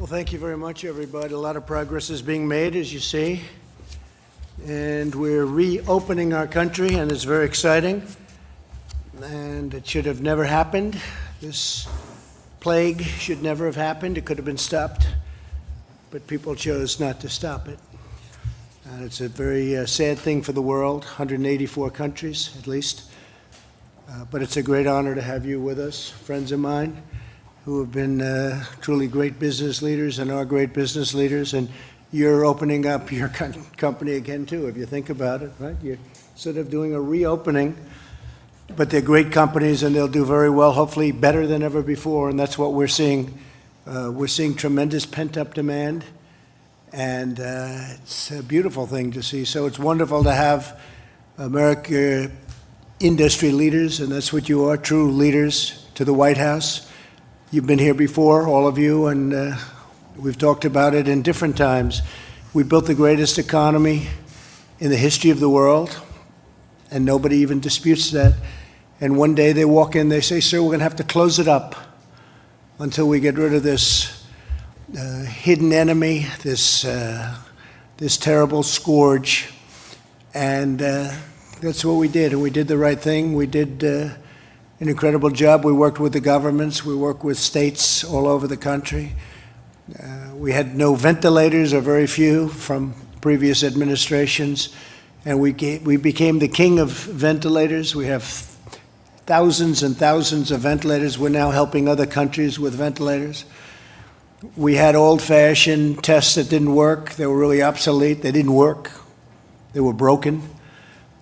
Well, thank you very much, everybody. A lot of progress is being made, as you see. And we're reopening our country, and it's very exciting. And it should have never happened. This plague should never have happened. It could have been stopped, but people chose not to stop it. And it's a very sad thing for the world, 184 countries at least. But it's a great honor to have you with us, friends of mine, who have been truly great business leaders and are great business leaders. And you're opening up your company again, too, if you think about it, right? You're sort of doing a reopening, but they're great companies and they'll do very well, hopefully better than ever before. And that's what we're seeing. We're seeing tremendous pent-up demand, and it's a beautiful thing to see. So it's wonderful to have America industry leaders, and that's what you are, true leaders, to the White House. You've been here before, all of you, and we've talked about it in different times. We built the greatest economy in the history of the world, and nobody even disputes that. And one day they walk in, they say, "Sir, we're going to have to close it up until we get rid of this hidden enemy, this terrible scourge." And that's what we did, and we did the right thing. We did an incredible job. We worked with the governments. We worked with states all over the country. We had no ventilators, or very few, from previous administrations, and we became the king of ventilators. We have thousands and thousands of ventilators. We're now helping other countries with ventilators. We had old-fashioned tests that didn't work. They were really obsolete. They didn't work. They were broken.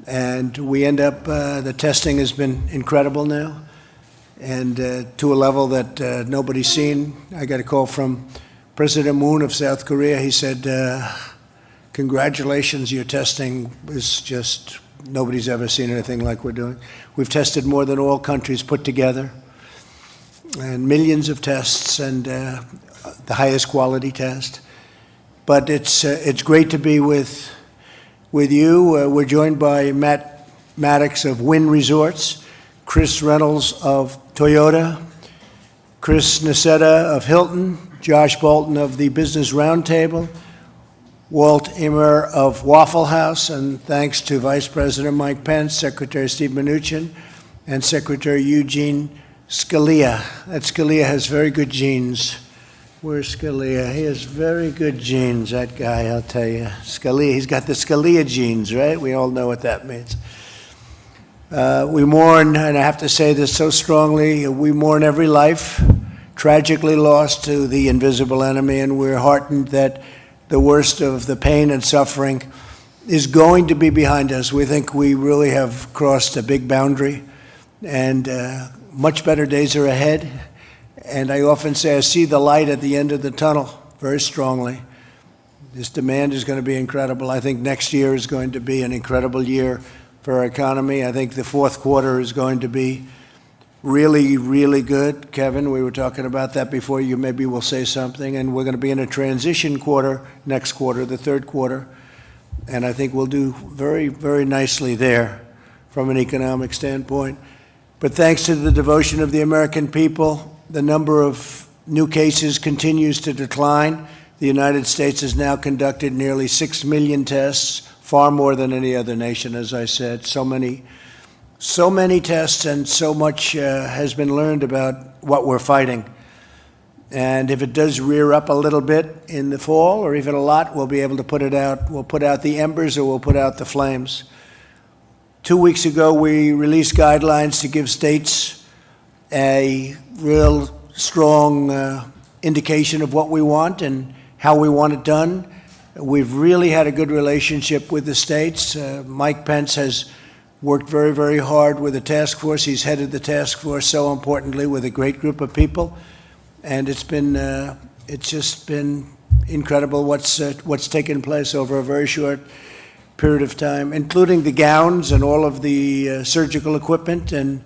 And we end up, the testing has been incredible now, and to a level that nobody's seen. I got a call from President Moon of South Korea. He said, "Congratulations, your testing is just, nobody's ever seen anything like we're doing." We've tested more than all countries put together, and millions of tests, and the highest quality test. But it's great to be with you. We're joined by Matt Maddox of Wynn Resorts, Chris Reynolds of Toyota, Chris Nassetta of Hilton, Josh Bolton of the Business Roundtable, Walt Immer of Waffle House, and thanks to Vice President Mike Pence, Secretary Steve Mnuchin, and Secretary Eugene Scalia. That Scalia has very good genes. Where's Scalia? He has very good genes, that guy, I'll tell you. Scalia, he's got the Scalia genes, right? We all know what that means. We mourn, and I have to say this so strongly, we mourn every life tragically lost to the invisible enemy, and we're heartened that the worst of the pain and suffering is going to be behind us. We think we really have crossed a big boundary, and much better days are ahead. And I often say I see the light at the end of the tunnel very strongly. This demand is going to be incredible. I think next year is going to be an incredible year for our economy. I think the fourth quarter is going to be really, really good. Kevin, we were talking about that before. You maybe will say something. And we're going to be in a transition quarter next quarter, the third quarter. And I think we'll do very, very nicely there from an economic standpoint. But thanks to the devotion of the American people, the number of new cases continues to decline. The United States has now conducted nearly 6 million tests, far more than any other nation, as I said. So many tests, and so much has been learned about what we're fighting. And if it does rear up a little bit in the fall, or even a lot, we'll be able to put it out. We'll put out the embers, or we'll put out the flames. 2 weeks ago, we released guidelines to give states a real strong indication of what we want and how we want it done. We've really had a good relationship with the states. Mike Pence has worked very, very hard with the task force. He's headed the task force, so importantly, with a great group of people. And it's just been incredible what's taken place over a very short period of time, including the gowns and all of the surgical equipment and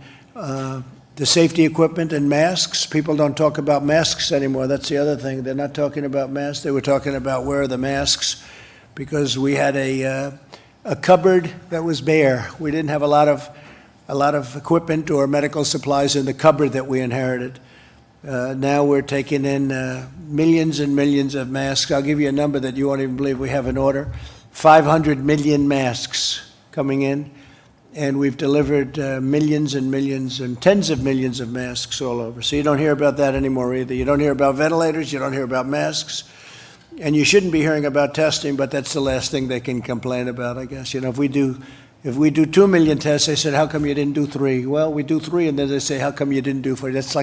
the safety equipment and masks. People don't talk about masks anymore. That's the other thing. They're not talking about masks. They were talking about where are the masks, because we had a cupboard that was bare. We didn't have a lot of equipment or medical supplies in the cupboard that we inherited. Now we're taking in millions and millions of masks. I'll give you a number that you won't even believe we have in order. 500 million masks coming in, and we've delivered millions and millions and tens of millions of masks all over. So you don't hear about that anymore either. You don't hear about ventilators, you don't hear about masks, and you shouldn't be hearing about testing, but that's the last thing they can complain about, I guess. You know, if we do 2 million tests, they said, how come you didn't do 3? Well, we do 3, and then they say, how come you didn't do 4? That's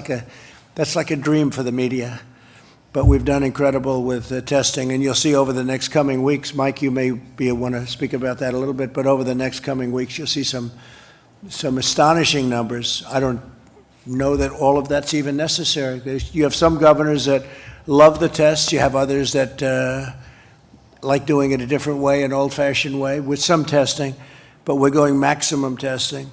like a dream for the media. But we've done incredible with testing, and you'll see over the next coming weeks, Mike, you may want to speak about that a little bit, but over the next coming weeks, you'll see some astonishing numbers. I don't know that all of that's even necessary. You have some governors that love the tests. You have others that like doing it a different way, an old-fashioned way, with some testing, but we're going maximum testing.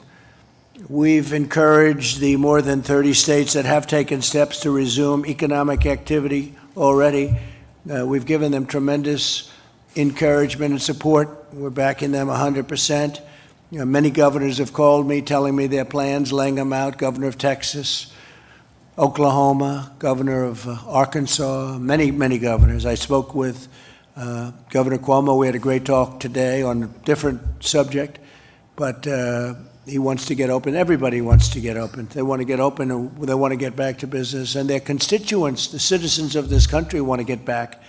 We've encouraged the more than 30 states that have taken steps to resume economic activity already. We've given them tremendous encouragement and support. We're backing them 100%. You know, many governors have called me, telling me their plans, laying them out. Governor of Texas, Oklahoma, governor of Arkansas, many governors. I spoke with Governor Cuomo. We had a great talk today on a different subject, but he wants to get open. Everybody wants to get open. They want to get open, and they want to get back to business. And their constituents, the citizens of this country, want to get back.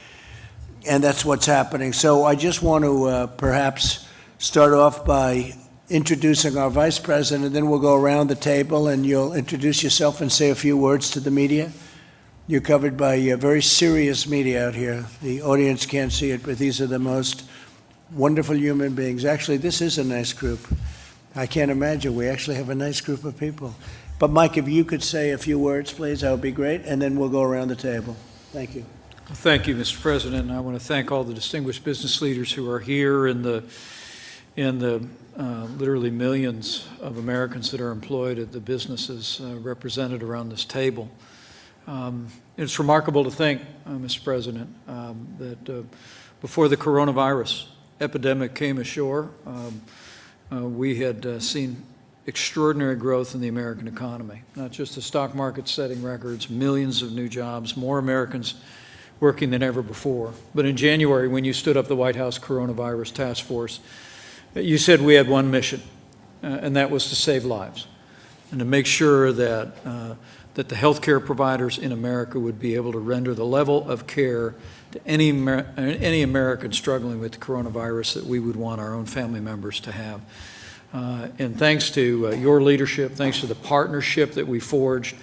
And that's what's happening. So I just want to perhaps start off by introducing our vice president, and then we'll go around the table, and you'll introduce yourself and say a few words to the media. You're covered by very serious media out here. The audience can't see it, but these are the most wonderful human beings. Actually, this is a nice group. I can't imagine. We actually have a nice group of people. But Mike, if you could say a few words, please, that would be great, and then we'll go around the table. Thank you. Well, thank you, Mr. President. And I want to thank all the distinguished business leaders who are here and the literally millions of Americans that are employed at the businesses represented around this table. It's remarkable to think, Mr. President, that before the coronavirus epidemic came ashore, we had seen extraordinary growth in the American economy, not just the stock market setting records, millions of new jobs, more Americans working than ever before. But in January, when you stood up the White House Coronavirus Task Force, you said we had one mission, and that was to save lives and to make sure that the healthcare providers in America would be able to render the level of care to any American struggling with the coronavirus that we would want our own family members to have. And thanks to your leadership, thanks to the partnership that we forged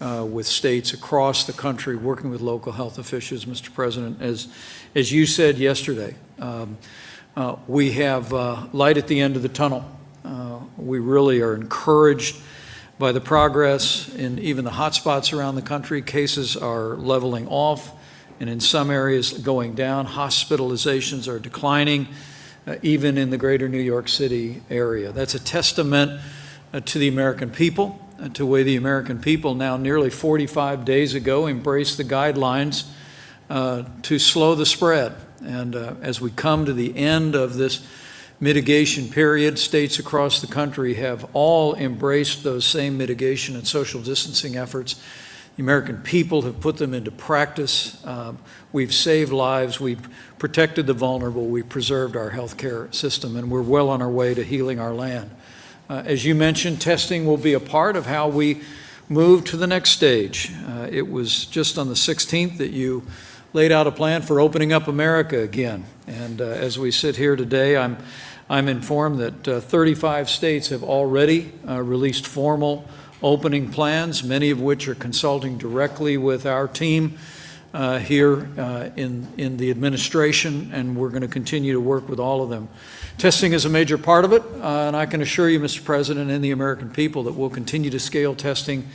with states across the country, working with local health officials, Mr. President, as you said yesterday, we have light at the end of the tunnel. We really are encouraged by the progress in even the hot spots around the country. Cases are leveling off, and in some areas going down. Hospitalizations are declining, even in the greater New York City area. That's a testament to the American people, to the way the American people now nearly 45 days ago embraced the guidelines to slow the spread. And as we come to the end of this mitigation period, states across the country have all embraced those same mitigation and social distancing efforts. The American people have put them into practice. We've saved lives. We've protected the vulnerable. We've preserved our healthcare system, and we're well on our way to healing our land. As you mentioned, testing will be a part of how we move to the next stage. It was just on the 16th that you laid out a plan for opening up America again. And as we sit here today, I'm informed that 35 states have already released formal opening plans, many of which are consulting directly with our team here in the administration, and we're going to continue to work with all of them. Testing is a major part of it, and I can assure you, Mr. President, and the American people that we'll continue to scale testing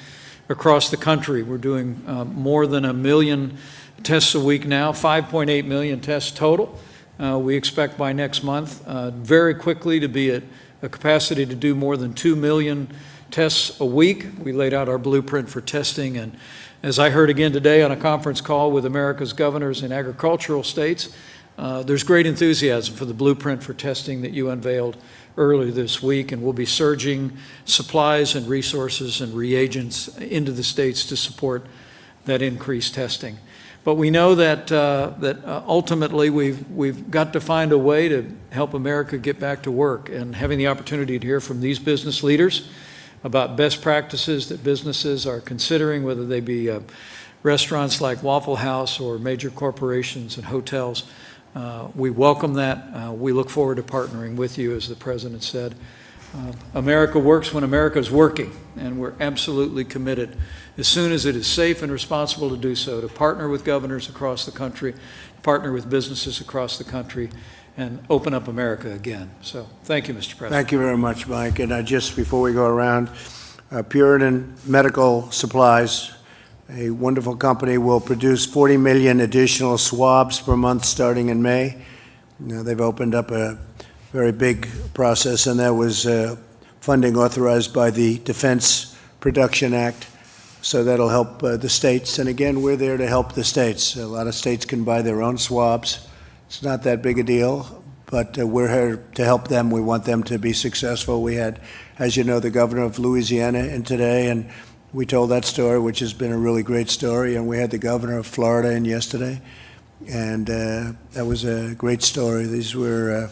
across the country. We're doing more than 1 million tests a week now, 5.8 million tests total. We expect by next month very quickly to be at a capacity to do more than 2 million tests a week. We laid out our blueprint for testing, and as I heard again today on a conference call with America's governors in agricultural states, there's great enthusiasm for the blueprint for testing that you unveiled earlier this week, and we'll be surging supplies and resources and reagents into the states to support that increased testing. But we know that ultimately we've got to find a way to help America get back to work, and having the opportunity to hear from these business leaders about best practices that businesses are considering, whether they be restaurants like Waffle House or major corporations and hotels. We welcome that. We look forward to partnering with you, as the President said. America works when America is working, and we're absolutely committed, as soon as it is safe and responsible to do so, to partner with governors across the country, partner with businesses across the country, and open up America again. So thank you, Mr. President. Thank you very much, Mike. And just before we go around, Puritan Medical Supplies, a wonderful company, will produce 40 million additional swabs per month starting in May. They've opened up a very big process, and that was funding authorized by the Defense Production Act. So that'll help the states. And again, we're there to help the states. A lot of states can buy their own swabs. It's not that big a deal, but we're here to help them. We want them to be successful. We had, as you know, the governor of Louisiana in today, and we told that story, which has been a really great story. And we had the governor of Florida in yesterday, and that was a great story. These were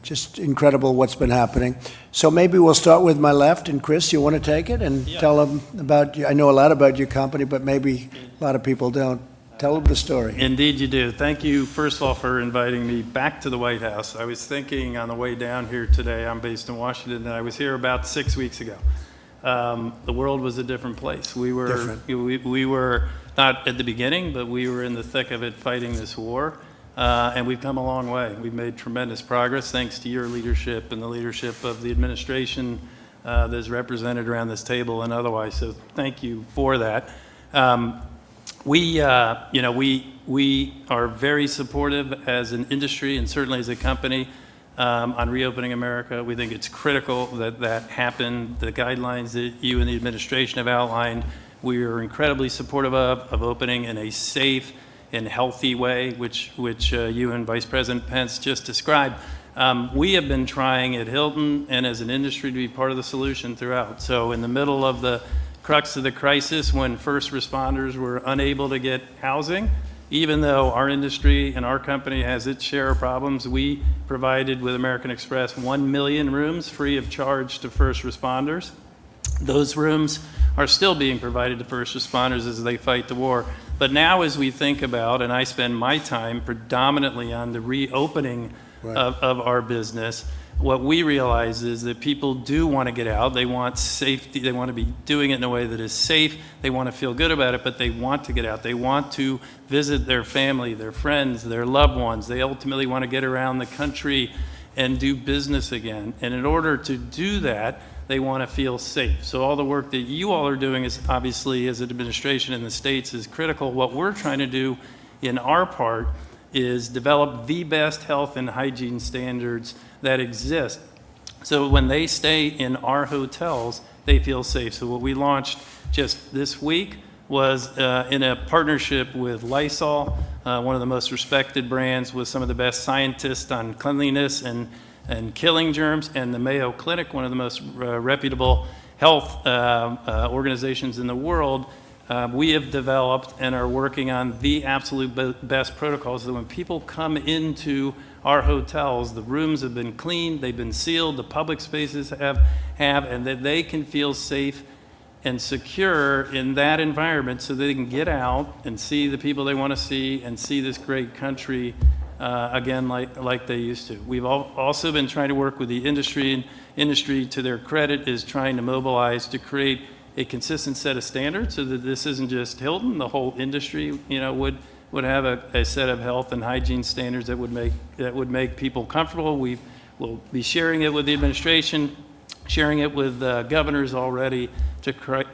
just incredible what's been happening. So maybe we'll start with my left, and Chris, you want to take it and tell them about you? I know a lot about your company, but maybe a lot of people don't. Tell them the story. Indeed you do. Thank you, first of all, for inviting me back to the White House. I was thinking on the way down here today, I'm based in Washington, and I was here about 6 weeks ago. The world was a different place. We were not at the beginning, but we were in the thick of it fighting this war. And we've come a long way. We've made tremendous progress thanks to your leadership and the leadership of the administration that's represented around this table and otherwise. So thank you for that. We are very supportive as an industry and certainly as a company on reopening America. We think it's critical that that happen. The guidelines that you and the administration have outlined, we are incredibly supportive of opening in a safe and healthy way, which you and Vice President Pence just described. We have been trying at Hilton and as an industry to be part of the solution throughout. So in the middle of the crux of the crisis, when first responders were unable to get housing, even though our industry and our company has its share of problems, we provided with American Express 1 million rooms free of charge to first responders. Those rooms are still being provided to first responders as they fight the war. But now as we think about, and I spend my time predominantly on the reopening of our business, what we realize is that people do want to get out. They want safety. They want to be doing it in a way that is safe. They want to feel good about it, but they want to get out. They want to visit their family, their friends, their loved ones. They ultimately want to get around the country and do business again. And in order to do that, they want to feel safe. So all the work that you all are doing is obviously, as an administration in the states, is critical. What we're trying to do in our part is develop the best health and hygiene standards that exist. So when they stay in our hotels, they feel safe. So what we launched just this week was in a partnership with Lysol, one of the most respected brands with some of the best scientists on cleanliness and killing germs, and the Mayo Clinic, one of the most reputable health organizations in the world. We have developed and are working on the absolute best protocols so that when people come into our hotels, the rooms have been cleaned, they've been sealed, the public spaces have, and that they can feel safe and secure in that environment so they can get out and see the people they want to see and see this great country again like they used to. We've also been trying to work with the industry, and industry, to their credit, is trying to mobilize to create a consistent set of standards so that this isn't just Hilton. The whole industry, would have a set of health and hygiene standards that would make people comfortable. We will be sharing it with the administration, sharing it with governors already to try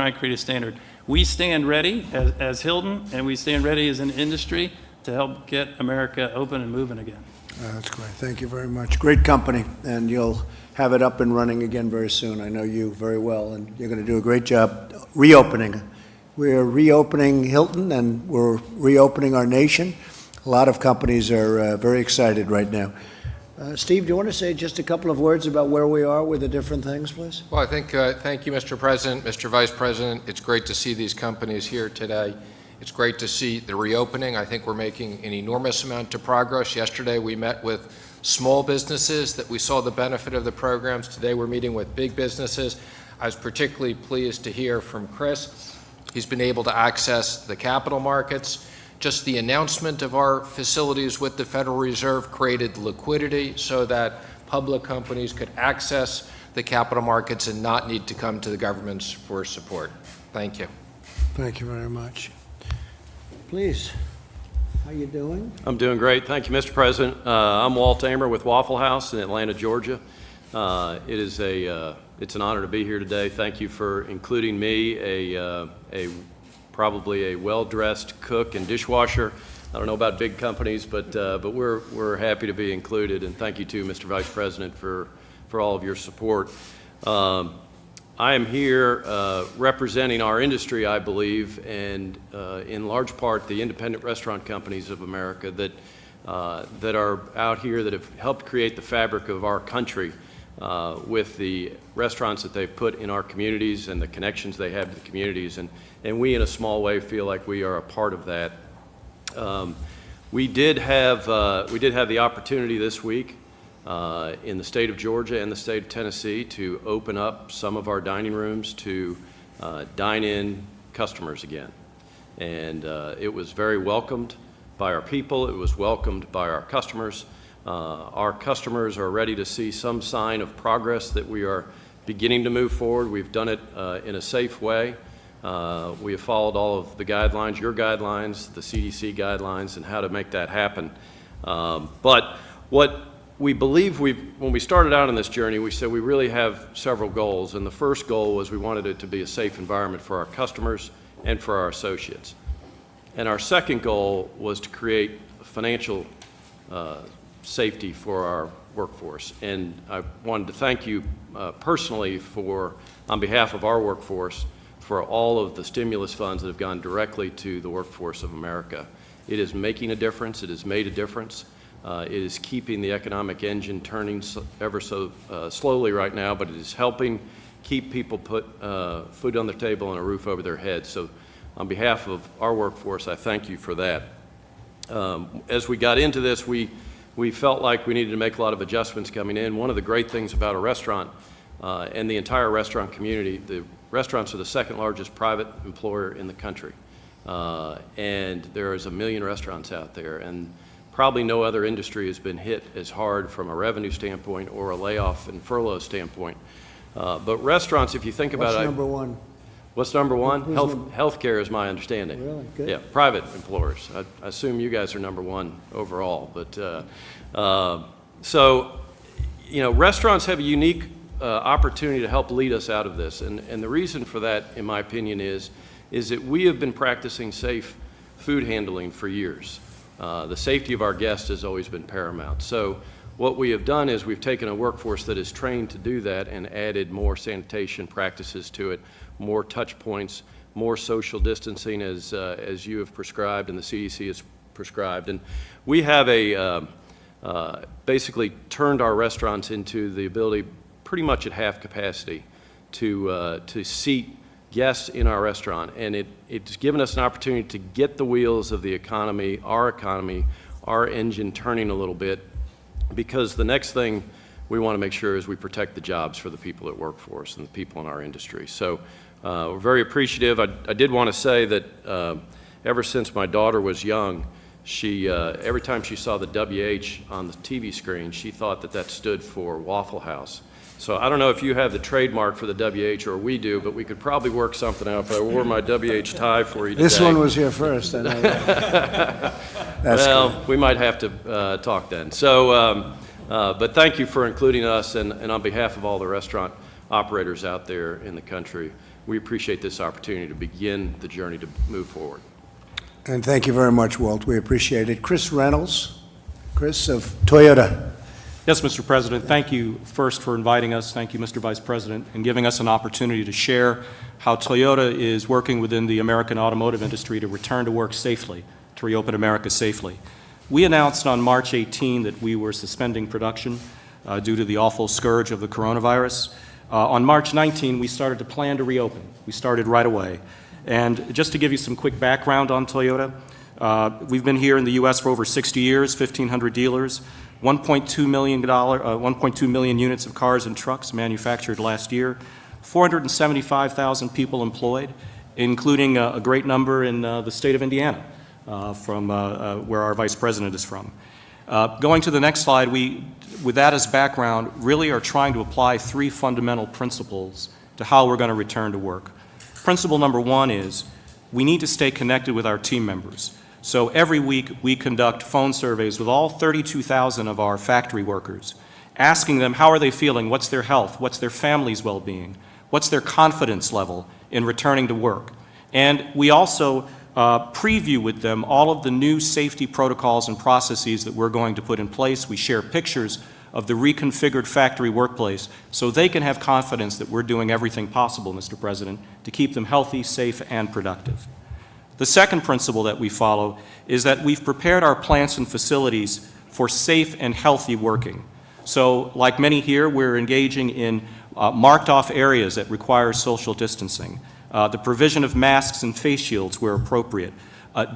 and create a standard. We stand ready as Hilton, and we stand ready as an industry to help get America open and moving again. That's great. Thank you very much. Great company, and you'll have it up and running again very soon. I know you very well, and you're going to do a great job reopening. We're reopening Hilton, and we're reopening our nation. A lot of companies are very excited right now. Steve, do you want to say just a couple of words about where we are with the different things, please? Well, I think, thank you, Mr. President, Mr. Vice President. It's great to see these companies here today. It's great to see the reopening. I think we're making an enormous amount of progress. Yesterday, we met with small businesses that we saw the benefit of the programs. Today, we're meeting with big businesses. I was particularly pleased to hear from Chris. He's been able to access the capital markets. Just the announcement of our facilities with the Federal Reserve created liquidity so that public companies could access the capital markets and not need to come to the governments for support. Thank you. Thank you very much. Please, how you doing? I'm doing great. Thank you, Mr. President. I'm Walt Amer with Waffle House in Atlanta, Georgia. It's an honor to be here today. Thank you for including me, probably a well-dressed cook and dishwasher. I don't know about big companies, but we're happy to be included. And thank you too, Mr. Vice President, for all of your support. I am here representing our industry, I believe, and in large part the independent restaurant companies of America that are out here that have helped create the fabric of our country with the restaurants that they've put in our communities and the connections they have to the communities. And we, in a small way, feel like we are a part of that. We did have the opportunity this week in the state of Georgia and the state of Tennessee to open up some of our dining rooms to dine-in customers again. And it was very welcomed by our people. It was welcomed by our customers. Our customers are ready to see some sign of progress that we are beginning to move forward. We've done it in a safe way. We have followed all of the guidelines, your guidelines, the CDC guidelines, and how to make that happen. But what we believe when we started out on this journey, we said we really have several goals. And the first goal was we wanted it to be a safe environment for our customers and for our associates. And our second goal was to create financial safety for our workforce. And I wanted to thank you personally on behalf of our workforce, for all of the stimulus funds that have gone directly to the workforce of America. It is making a difference. It has made a difference. It is keeping the economic engine turning ever so slowly right now, but it is helping keep people put food on their table and a roof over their heads. So on behalf of our workforce, I thank you for that. As we got into this, we felt like we needed to make a lot of adjustments coming in. One of the great things about a restaurant and the entire restaurant community, the restaurants are the second largest private employer in the country. And there is 1 million restaurants out there, and probably no other industry has been hit as hard from a revenue standpoint or a layoff and furlough standpoint. But restaurants, if you think about it. What's number one? What's number one? Healthcare is my understanding. Really? Good. Yeah, private employers. I assume you guys are number one overall. But so, you know, restaurants have a unique opportunity to help lead us out of this. And the reason for that, in my opinion, is that we have been practicing safe food handling for years. The safety of our guests has always been paramount. So what we have done is we've taken a workforce that is trained to do that and added more sanitation practices to it, more touch points, more social distancing as you have prescribed and the CDC has prescribed. And we have basically turned our restaurants into the ability pretty much at half capacity to seat guests in our restaurant. And it's given us an opportunity to get the wheels of the economy, our engine turning a little bit, because the next thing we want to make sure is we protect the jobs for the people that work for us and the people in our industry. So we're very appreciative. I did want to say that ever since my daughter was young, she every time she saw the WH on the TV screen, she thought that stood for Waffle House. So I don't know if you have the trademark for the WH or we do, but we could probably work something out if I wore my WH tie for you today. This one was here first. I know that. Well, good. we might have to talk then. So, but thank you for including us, and on behalf of all the restaurant operators out there in the country, we appreciate this opportunity to begin the journey to move forward. And thank you very much, Walt. We appreciate it. Chris Reynolds. Chris of Toyota. Yes, Mr. President. Thank you first for inviting us. Thank you, Mr. Vice President, and giving us an opportunity to share how Toyota is working within the American automotive industry to return to work safely, to reopen America safely. We announced on March 18 that we were suspending production due to the awful scourge of the coronavirus. On March 19, we started to plan to reopen. We started right away. And just to give you some quick background on Toyota, we've been here in the U.S. for over 60 years, 1,500 dealers, 1.2 million units of cars and trucks manufactured last year, 475,000 people employed, including a great number in the state of Indiana, from where our Vice President is from. Going to the next slide, we, with that as background, really are trying to apply three fundamental principles to how we're going to return to work. Principle number one is we need to stay connected with our team members. So every week we conduct phone surveys with all 32,000 of our factory workers, asking them how are they feeling, what's their health, what's their family's well-being, what's their confidence level in returning to work. And we also preview with them all of the new safety protocols and processes that we're going to put in place. We share pictures of the reconfigured factory workplace so they can have confidence that we're doing everything possible, Mr. President, to keep them healthy, safe, and productive. The second principle that we follow is that we've prepared our plants and facilities for safe and healthy working. So, like many here, we're engaging in marked-off areas that require social distancing, the provision of masks and face shields where appropriate,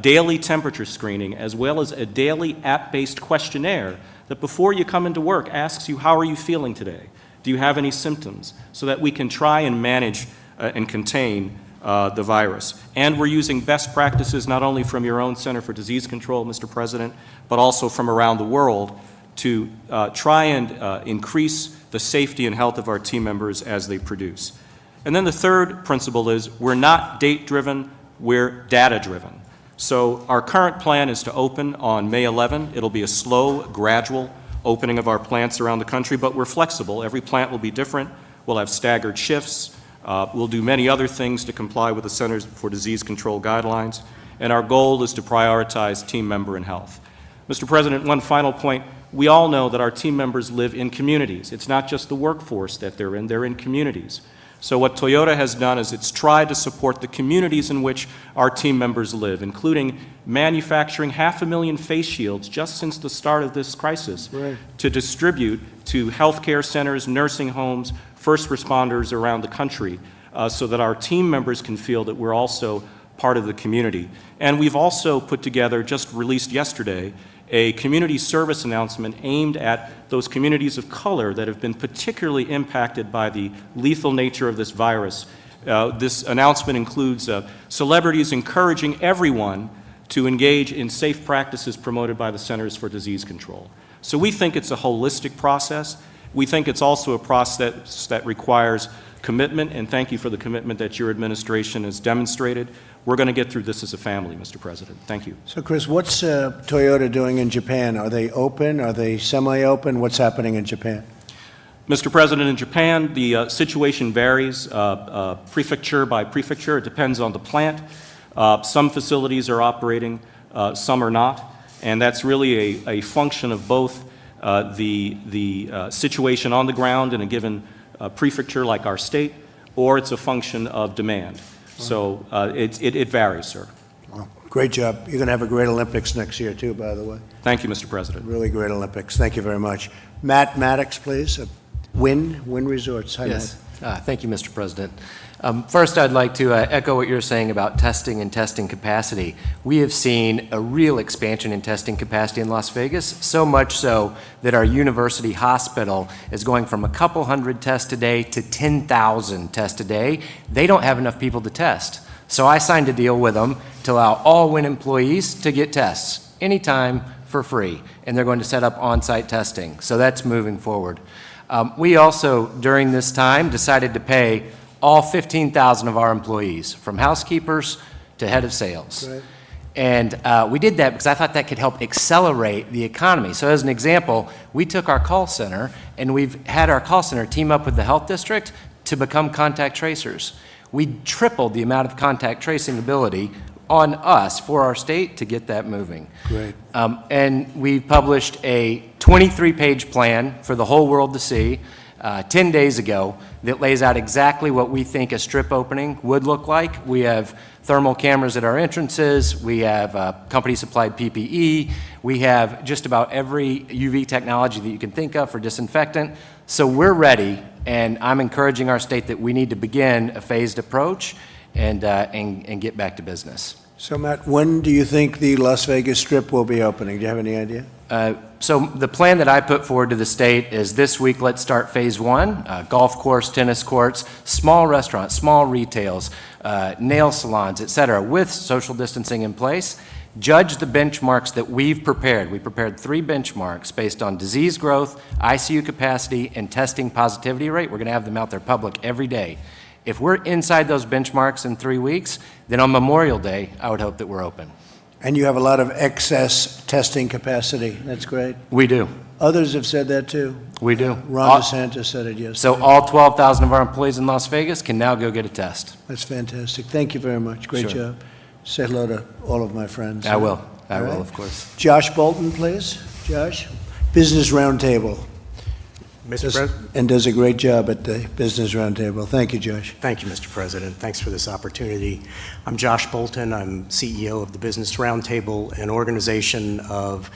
daily temperature screening, as well as a daily app-based questionnaire that before you come into work asks you, how are you feeling today? Do you have any symptoms? So that we can try and manage and contain the virus. And we're using best practices not only from your own Center for Disease Control, Mr. President, but also from around the world to try and increase the safety and health of our team members as they produce. And then the third principle is we're not date-driven, we're data-driven. So our current plan is to open on May 11. It'll be a slow, gradual opening of our plants around the country, but we're flexible. Every plant will be different. We'll have staggered shifts. We'll do many other things to comply with the Centers for Disease Control guidelines. And our goal is to prioritize team member and health. Mr. President, one final point. We all know that our team members live in communities. It's not just the workforce that they're in communities. So what Toyota has done is it's tried to support the communities in which our team members live, including manufacturing 500,000 face shields just since the start of this crisis to distribute to healthcare centers, nursing homes, first responders around the country so that our team members can feel that we're also part of the community. And we've also put together, just released yesterday, a community service announcement aimed at those communities of color that have been particularly impacted by the lethal nature of this virus. This announcement includes celebrities encouraging everyone to engage in safe practices promoted by the Centers for Disease Control. So we think it's a holistic process. We think it's also a process that requires commitment, and thank you for the commitment that your administration has demonstrated. We're going to get through this as a family, Mr. President. Thank you. So, Chris, what's Toyota doing in Japan? Are they open? Are they semi-open? What's happening in Japan? Mr. President, in Japan, the situation varies prefecture by prefecture. It depends on the plant. Some facilities are operating, some are not, and that's really a function of both the situation on the ground in a given prefecture like our state, or it's a function of demand. So it varies, sir. Well, great job. You're going to have a great Olympics next year, too, by the way. Thank you, Mr. President. Really great Olympics. Thank you very much. Matt Maddox, please. Wynn Resorts. Hi, yes. Thank you, Mr. President. First, I'd like to echo what you're saying about testing and testing capacity. We have seen a real expansion in testing capacity in Las Vegas, so much so that our university hospital is going from a couple hundred tests a day to 10,000 tests a day. They don't have enough people to test. So I signed a deal with them to allow all Wynn employees to get tests anytime for free, and they're going to set up on-site testing. So that's moving forward. We also, during this time, decided to pay all 15,000 of our employees, from housekeepers to head of sales. Right. And we did that because I thought that could help accelerate the economy. So as an example, we took our call center, and we've had our call center team up with the health district to become contact tracers. We tripled the amount of contact tracing ability on us for our state to get that moving. Great. And we published a 23-page plan for the whole world to see. 10 days ago that lays out exactly what we think a strip opening would look like. We have thermal cameras at our entrances. We have company-supplied PPE. We have just about every UV technology that you can think of for disinfectant. So we're ready, and I'm encouraging our state that we need to begin a phased approach and get back to business. So, Matt, when do you think the Las Vegas Strip will be opening? Do you have any idea? So the plan that I put forward to the state is this week, let's start phase one, golf course, tennis courts, small restaurants, small retails, nail salons, et cetera, with social distancing in place. Judge the benchmarks that we've prepared. We prepared 3 benchmarks based on disease growth, ICU capacity, and testing positivity rate. We're going to have them out there public every day. If we're inside those benchmarks in 3 weeks, then on Memorial Day, I would hope that we're open. And you have a lot of excess testing capacity. That's great. We do. Others have said that too. We do. Ron DeSantis said it yesterday. So all 12,000 of our employees in Las Vegas can now go get a test. That's fantastic. Thank you very much. Great Sure. job. Say hello to all of my friends. I will. I All will, right. of course. Josh Bolton, please. Josh, Business Roundtable. Mr. President. And does a great job at the Business Roundtable. Thank you, Josh. Thank you, Mr. President. Thanks for this opportunity. I'm Josh Bolton. I'm CEO of the Business Roundtable, an organization of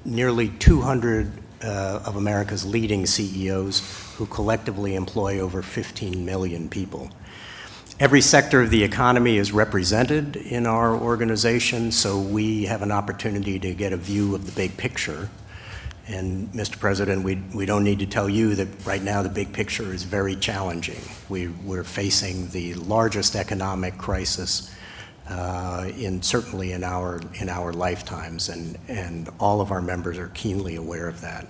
nearly 200 of America's leading CEOs who collectively employ over 15 million people. Every sector of the economy is represented in our organization, so we have an opportunity to get a view of the big picture. And Mr. President, we don't need to tell you that right now the big picture is very challenging. We're facing the largest economic crisis certainly in our lifetimes, and all of our members are keenly aware of that.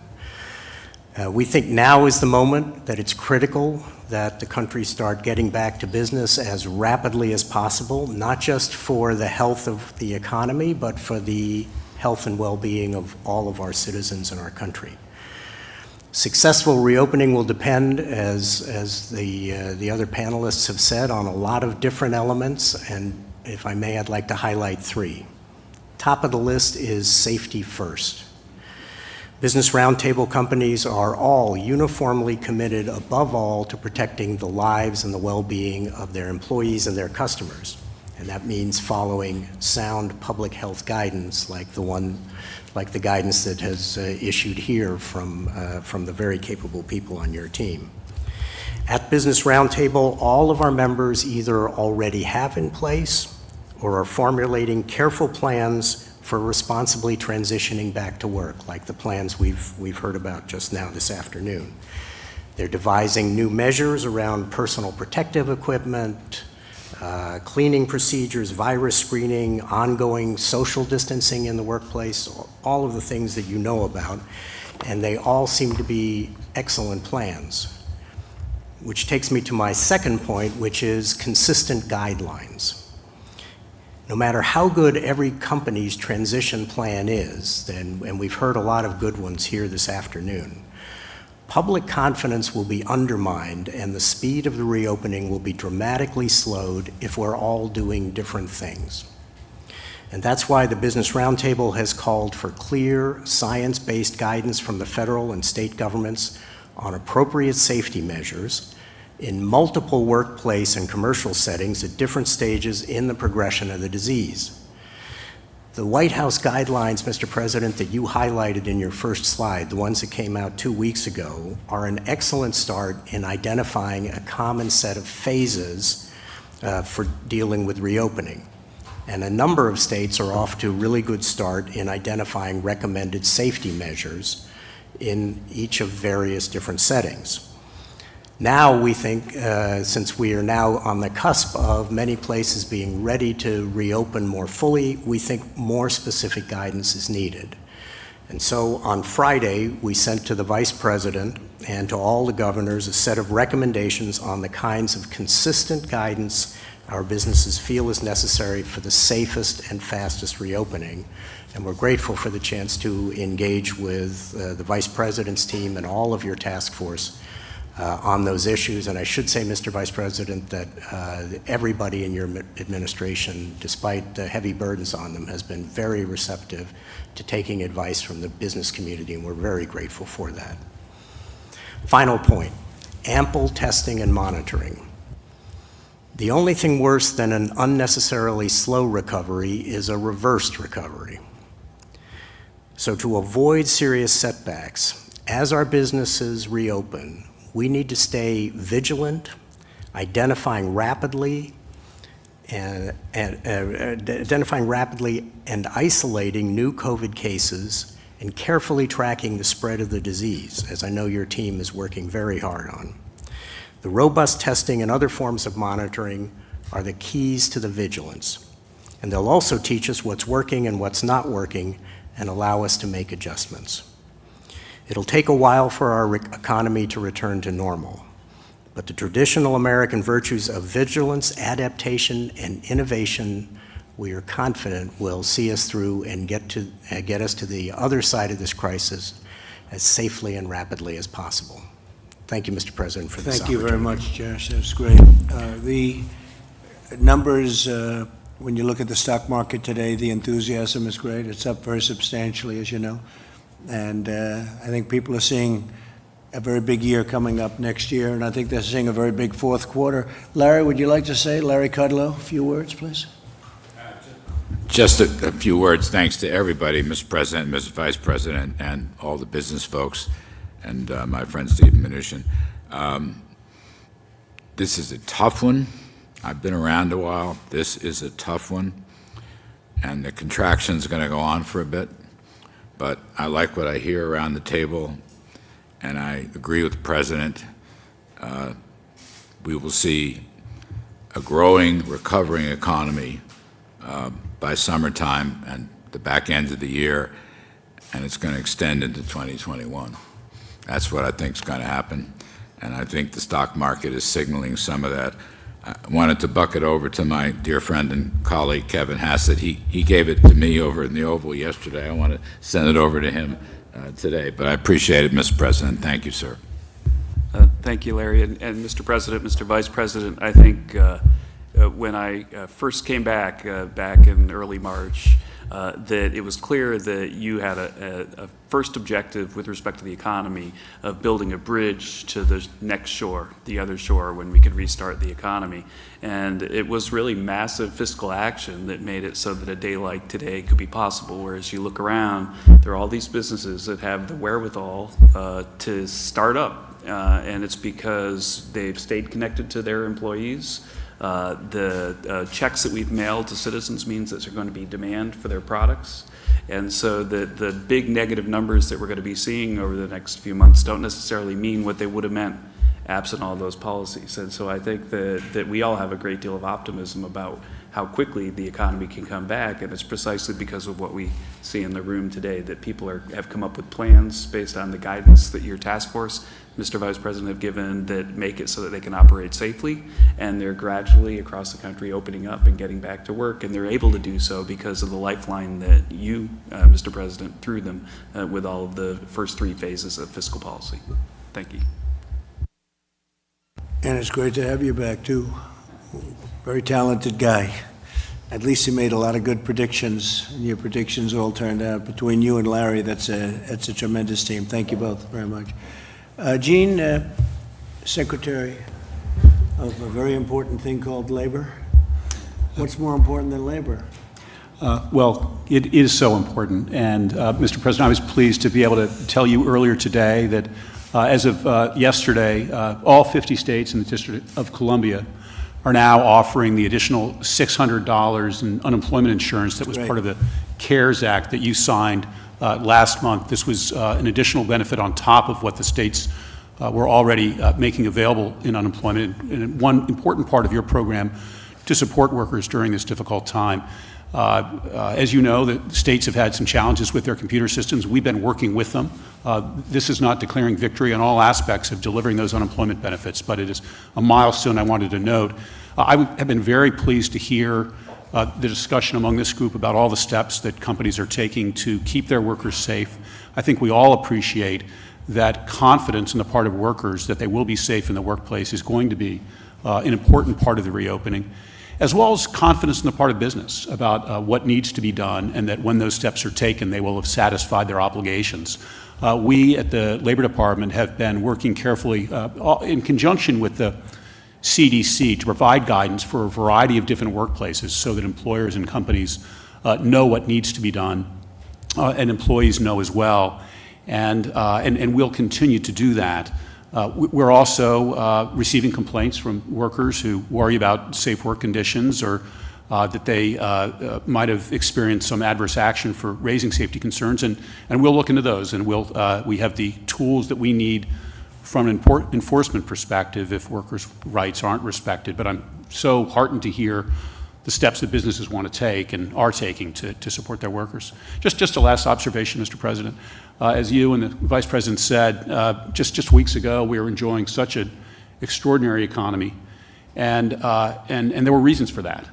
We think now is the moment that it's critical that the country start getting back to business as rapidly as possible, not just for the health of the economy, but for the health and well-being of all of our citizens in our country. Successful reopening will depend, as the other panelists have said, on a lot of different elements, and if I may, I'd like to highlight 3. Top of the list is safety first. Business Roundtable companies are all uniformly committed, above all, to protecting the lives and the well-being of their employees and their customers. And that means following sound public health guidance like the guidance that has issued here from the very capable people on your team. At Business Roundtable, all of our members either already have in place or are formulating careful plans for responsibly transitioning back to work, like the plans we've heard about just now this afternoon. They're devising new measures around personal protective equipment, cleaning procedures, virus screening, ongoing social distancing in the workplace, all of the things that you know about, and they all seem to be excellent plans. Which takes me to my second point, which is consistent guidelines. No matter how good every company's transition plan is, and we've heard a lot of good ones here this afternoon, public confidence will be undermined and the speed of the reopening will be dramatically slowed if we're all doing different things. And that's why the Business Roundtable has called for clear, science-based guidance from the federal and state governments on appropriate safety measures in multiple workplace and commercial settings at different stages in the progression of the disease. The White House guidelines, Mr. President, that you highlighted in your first slide, the ones that came out 2 weeks ago, are an excellent start in identifying a common set of phases for dealing with reopening. And a number of states are off to a really good start in identifying recommended safety measures in each of various different settings. Now we think, since we are now on the cusp of many places being ready to reopen more fully, we think more specific guidance is needed. And so on Friday, we sent to the Vice President and to all the governors a set of recommendations on the kinds of consistent guidance our businesses feel is necessary for the safest and fastest reopening. And we're grateful for the chance to engage with the Vice President's team and all of your task force on those issues. And I should say, Mr. Vice President, that everybody in your administration, despite the heavy burdens on them, has been very receptive to taking advice from the business community, and we're very grateful for that. Final point. ample testing and monitoring. The only thing worse than an unnecessarily slow recovery is a reversed recovery. So to avoid serious setbacks, as our businesses reopen, we need to stay vigilant, identifying rapidly and isolating new COVID cases and carefully tracking the spread of the disease, as I know your team is working very hard on. The robust testing and other forms of monitoring are the keys to the vigilance, and they'll also teach us what's working and what's not working and allow us to make adjustments. It'll take a while for our economy to return to normal, but the traditional American virtues of vigilance, adaptation, and innovation, we are confident will see us through and get us to the other side of this crisis as safely and rapidly as possible. Thank you, Mr. President, for this opportunity. Thank you very much, Josh. That's great. The numbers, when you look at the stock market today, the enthusiasm is great. It's up very substantially, as you know. And I think people are seeing a very big year coming up next year, and I think they're seeing a very big fourth quarter. Larry, would you like to say, Larry Kudlow, a few words, please? Just a few words. Thanks to everybody, Mr. President, Mr. Vice President, and all the business folks, and my friend Stephen Mnuchin. This is a tough one. I've been around a while. This is a tough one, and the contraction's going to go on for a bit. But I like what I hear around the table, and I agree with the President. We will see a growing, recovering economy by summertime and the back end of the year, and it's going to extend into 2021. That's what I think is going to happen, and I think the stock market is signaling some of that. I wanted to buck it over to my dear friend and colleague, Kevin Hassett. He gave it to me over in the Oval yesterday. I want to send it over to him today, but I appreciate it, Mr. President. Thank you, sir. Thank you, Larry. And Mr. President, Mr. Vice President, I think when I first came back in early March, that it was clear that you had a first objective with respect to the economy of building a bridge to the next shore, the other shore, when we could restart the economy. And it was really massive fiscal action that made it so that a day like today could be possible, whereas you look around, there are all these businesses that have the wherewithal to start up, and it's because they've stayed connected to their employees. The checks that we've mailed to citizens means that there's going to be demand for their products. And so the big negative numbers that we're going to be seeing over the next few months don't necessarily mean what they would have meant absent all those policies. And so I think that we all have a great deal of optimism about how quickly the economy can come back, and it's precisely because of what we see in the room today, that people have come up with plans based on the guidance that your task force, Mr. Vice President, have given that make it so that they can operate safely, and they're gradually across the country opening up and getting back to work, and they're able to do so because of the lifeline that you, Mr. President, threw them with all of the first three phases of fiscal policy. Thank you. And it's great to have you back, too. Very talented guy. At least he made a lot of good predictions, and your predictions all turned out. Between you and Larry, that's a tremendous team. Thank you both very much. Gene, Secretary of a very important thing called labor. What's more important than labor? Well, it is so important. And, Mr. President, I was pleased to be able to tell you earlier today that as of yesterday, all 50 states and the District of Columbia are now offering the additional $600 in unemployment insurance that was part of the CARES Act that you signed last month. This was an additional benefit on top of what the states were already making available in unemployment, and one important part of your program to support workers during this difficult time. As you know, the states have had some challenges with their computer systems. We've been working with them. This is not declaring victory on all aspects of delivering those unemployment benefits, but it is a milestone I wanted to note. I have been very pleased to hear the discussion among this group about all the steps that companies are taking to keep their workers safe. I think we all appreciate that confidence on the part of workers that they will be safe in the workplace is going to be an important part of the reopening. as well as confidence on the part of business about what needs to be done, and that when those steps are taken, they will have satisfied their obligations. We at the Labor Department have been working carefully in conjunction with the CDC to provide guidance for a variety of different workplaces so that employers and companies know what needs to be done, and employees know as well. And we'll continue to do that. We're also receiving complaints from workers who worry about safe work conditions, or that they might have experienced some adverse action for raising safety concerns, and we'll look into those, and we have the tools that we need from an enforcement perspective if workers' rights aren't respected. But I'm so heartened to hear the steps that businesses want to take and are taking to support their workers. Just a last observation, Mr. President. As you and the Vice President said, just weeks ago, we were enjoying such an extraordinary economy, and there were reasons for that.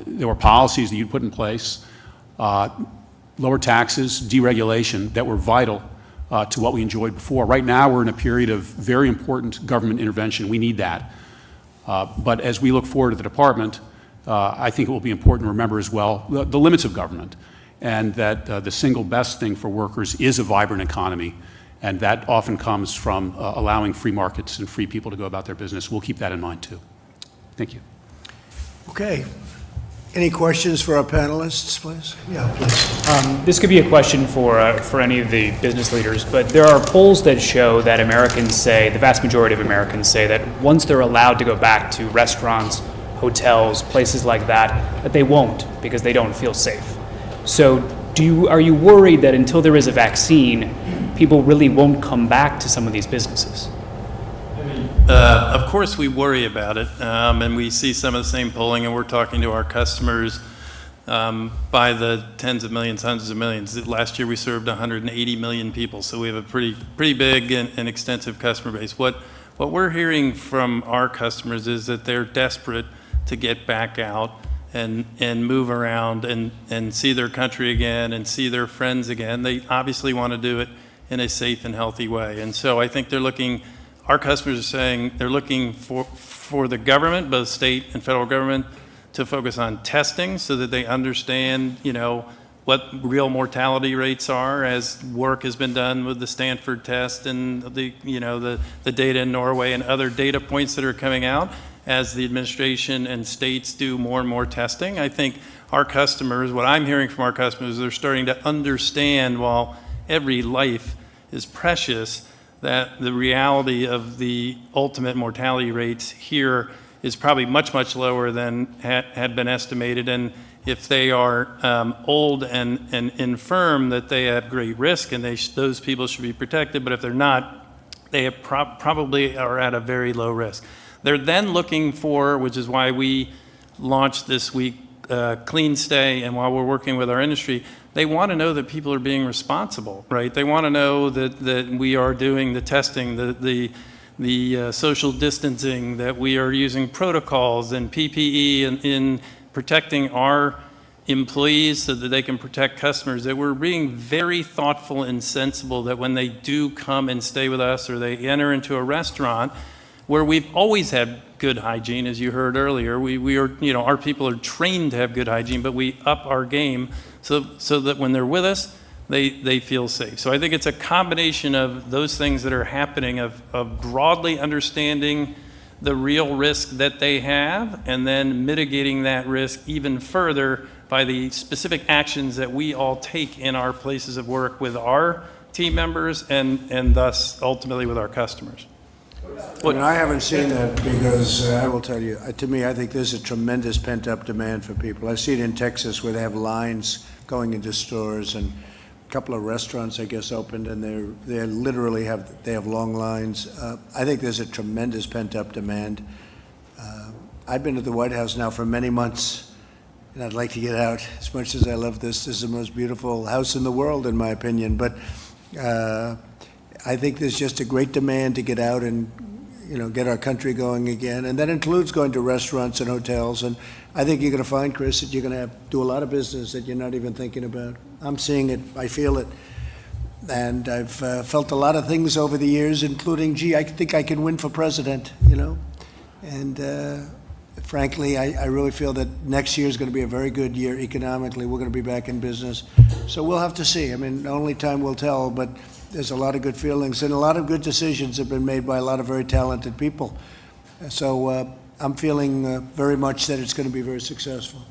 There were policies that you put in place, lower taxes, deregulation, that were vital to what we enjoyed before. Right now, we're in a period of very important government intervention. We need that. But as we look forward to the department, I think it will be important to remember as well the limits of government, and that the single best thing for workers is a vibrant economy, and that often comes from allowing free markets and free people to go about their business. We'll keep that in mind, too. Thank you. Okay. Any questions for our panelists, please? Yeah, please. This could be a question for any of the business leaders, but there are polls that show that Americans say, the vast majority of Americans say, that once they're allowed to go back to restaurants, hotels, places like that they won't, because they don't feel safe. So are you worried that until there is a vaccine, people really won't come back to some of these businesses? Of course we worry about it, and we see some of the same polling, and we're talking to our customers by the tens of millions, hundreds of millions. Last year we served 180 million people, so we have a pretty big and extensive customer base. What we're hearing from our customers is that they're desperate to get back out and move around and see their country again and see their friends again. They obviously want to do it in a safe and healthy way. And so I think our customers are saying they're looking for the government, both state and federal government, to focus on testing so that they understand, what real mortality rates are, as work has been done with the Stanford test and the data in Norway and other data points that are coming out as the administration and states do more and more testing. I think our customers, what I'm hearing from our customers, they're starting to understand, while every life is precious, that the reality of the ultimate mortality rates here is probably much, much lower than had been estimated. And if they are old and infirm, that they have great risk, and those people should be protected. But if they're not, they probably are at a very low risk. They're then looking for, which is why we launched this week Clean Stay, and while we're working with our industry, they want to know that people are being responsible, right? They want to know that we are doing the testing, the social distancing, that we are using protocols and PPE in protecting our employees so that they can protect customers, that we're being very thoughtful and sensible, that when they do come and stay with us or they enter into a restaurant, where we've always had good hygiene, as you heard earlier, we are, our people are trained to have good hygiene, but we up our game so that when they're with us, they feel safe. So I think it's a combination of those things that are happening, of broadly understanding the real risk that they have, and then mitigating that risk even further by the specific actions that we all take in our places of work with our team members and thus ultimately with our customers. I haven't seen that, because I will tell you, to me, I think there's a tremendous pent-up demand for people. I see it in Texas, where they have lines going into stores, and a couple of restaurants, I guess, opened, and they literally have long lines. I think there's a tremendous pent-up demand. I've been at the White House now for many months, and I'd like to get out. As much as I love this is the most beautiful house in the world, in my opinion. But I think there's just a great demand to get out and get our country going again, and that includes going to restaurants and hotels. And I think you're going to find, Chris, that you're going to do a lot of business that you're not even thinking about. I'm seeing it, I feel it, and I've felt a lot of things over the years, including, I think I can win for president, and frankly, I really feel that next year is going to be a very good year economically. We're going to be back in business. So we'll have to see. I mean, only time will tell, but there's a lot of good feelings and a lot of good decisions have been made by a lot of very talented people. So I'm feeling very much that it's going to be very successful.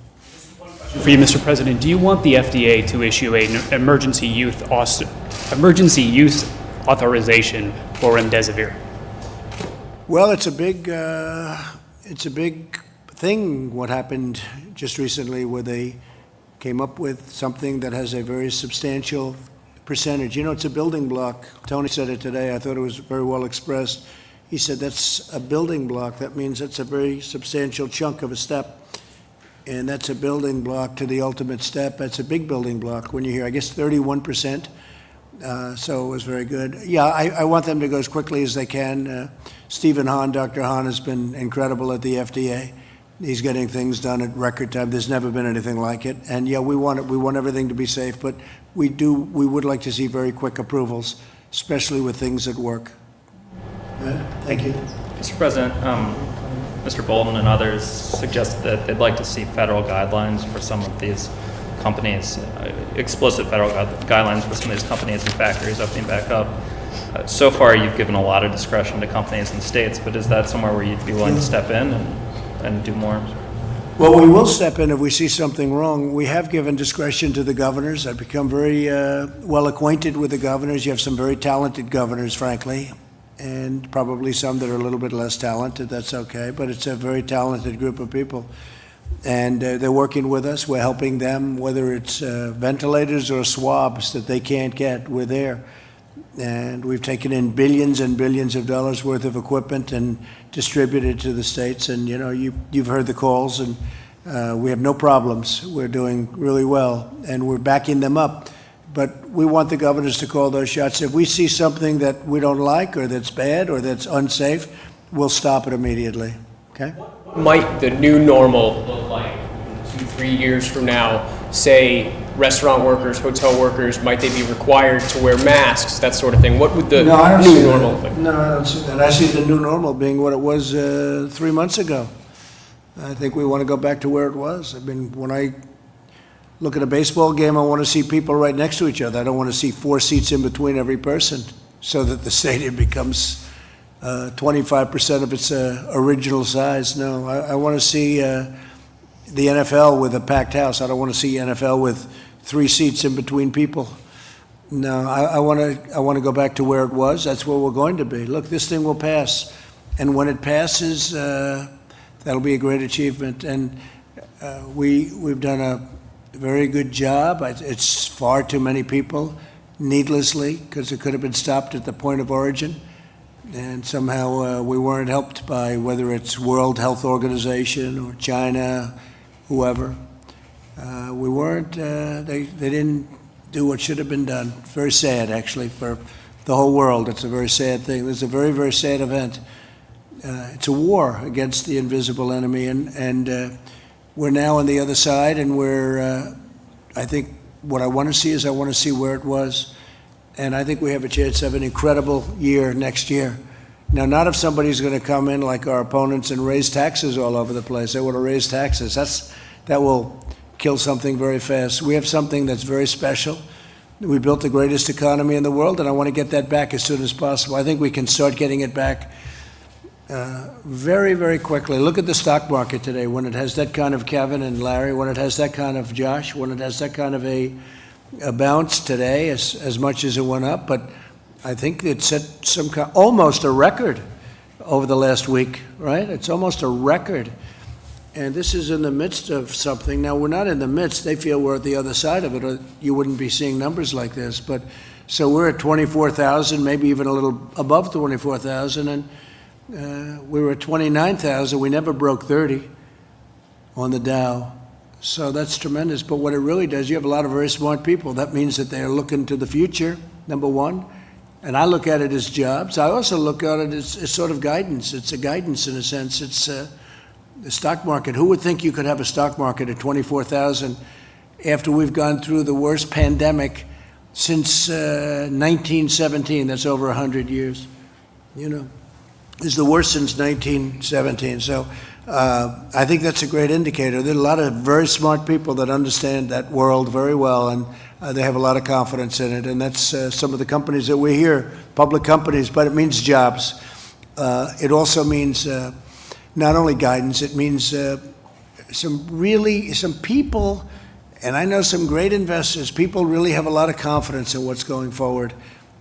For you, Mr. President, do you want the FDA to issue an emergency use authorization for remdesivir? Well, it's a big thing what happened just recently where they came up with something that has a very substantial percentage. You know, it's a building block. Tony said it today. I thought it was very well expressed. He said that's a building block. That means it's a very substantial chunk of a step. And that's a building block to the ultimate step. That's a big building block when you hear, I guess, 31%. So it was very good. Yeah, I want them to go as quickly as they can. Stephen Hahn, Dr. Hahn, has been incredible at the FDA. He's getting things done at record time. There's never been anything like it. And yeah, we want it. We want everything to be safe, but we would like to see very quick approvals, especially with things that work. Thank you. Mr. President, Mr. Bolton and others suggested that they'd like to see federal guidelines for some of these companies, explicit federal guidelines for some of these companies and factories opening back up. So far, you've given a lot of discretion to companies and states, but is that somewhere where you'd be willing to step in and do more? Well, we will step in if we see something wrong. We have given discretion to the governors. I've become very well acquainted with the governors. You have some very talented governors, frankly, and probably some that are a little bit less talented. That's okay, but it's a very talented group of people. And they're working with us. We're helping them, whether it's ventilators or swabs that they can't get, we're there. And we've taken in billions and billions of dollars worth of equipment and distributed to the states. And, you know, you've heard the calls, and we have no problems. We're doing really well, and we're backing them up. But we want the governors to call those shots. If we see something that we don't like or that's bad or that's unsafe, we'll stop it immediately, okay? What might the new normal look like 2-3 years from now? Say restaurant workers, hotel workers, might they be required to wear masks, that sort of thing? What would the new normal look like? No, I don't see that. I see the new normal being what it was 3 months ago. I think we want to go back to where it was. I mean, when I look at a baseball game, I want to see people right next to each other. I don't want to see 4 seats in between every person so that the stadium becomes 25% of its original size. No, I want to see the NFL with a packed house. I don't want to see NFL with 3 seats in between people. No, I want to go back to where it was. That's where we're going to be. Look, this thing will pass. And when it passes, that'll be a great achievement. And we've done a very good job. It's far too many people, needlessly, because it could have been stopped at the point of origin. And somehow we weren't helped by whether it's World Health Organization or China, whoever. We weren't, they didn't do what should have been done. It's very sad, actually, for the whole world. It's a very sad thing. It's a very, very sad event. It's a war against the invisible enemy, and we're now on the other side, and I think what I want to see is I want to see where it was. And I think we have a chance to have an incredible year next year. Now, not if somebody's going to come in like our opponents and raise taxes all over the place. They want to raise taxes. That will kill something very fast. We have something that's very special. We built the greatest economy in the world, and I want to get that back as soon as possible. I think we can start getting it back very, very quickly. Look at the stock market today. When it has that kind of, Kevin and Larry, when it has that kind of, Josh, when it has that kind of a bounce today, as much as it went up, but I think it set almost a record over the last week, right? It's almost a record. And this is in the midst of something. Now, we're not in the midst. They feel we're at the other side of it, or you wouldn't be seeing numbers like this. But so we're at 24,000, maybe even a little above 24,000, and we were at 29,000. We never broke 30 on the Dow. So that's tremendous. But what it really does, you have a lot of very smart people. That means that they're looking to the future, number one. And I look at it as jobs. I also look at it as sort of guidance. It's a guidance in a sense. It's the stock market. Who would think you could have a stock market at 24,000 after we've gone through the worst pandemic since 1917? That's over 100 years. You know, it's the worst since 1917. So I think that's a great indicator. There are a lot of very smart people that understand that world very well, and they have a lot of confidence in it. And that's some of the companies that we hear, public companies, but it means jobs. It also means not only guidance, it means some people, and I know some great investors, people really have a lot of confidence in what's going forward.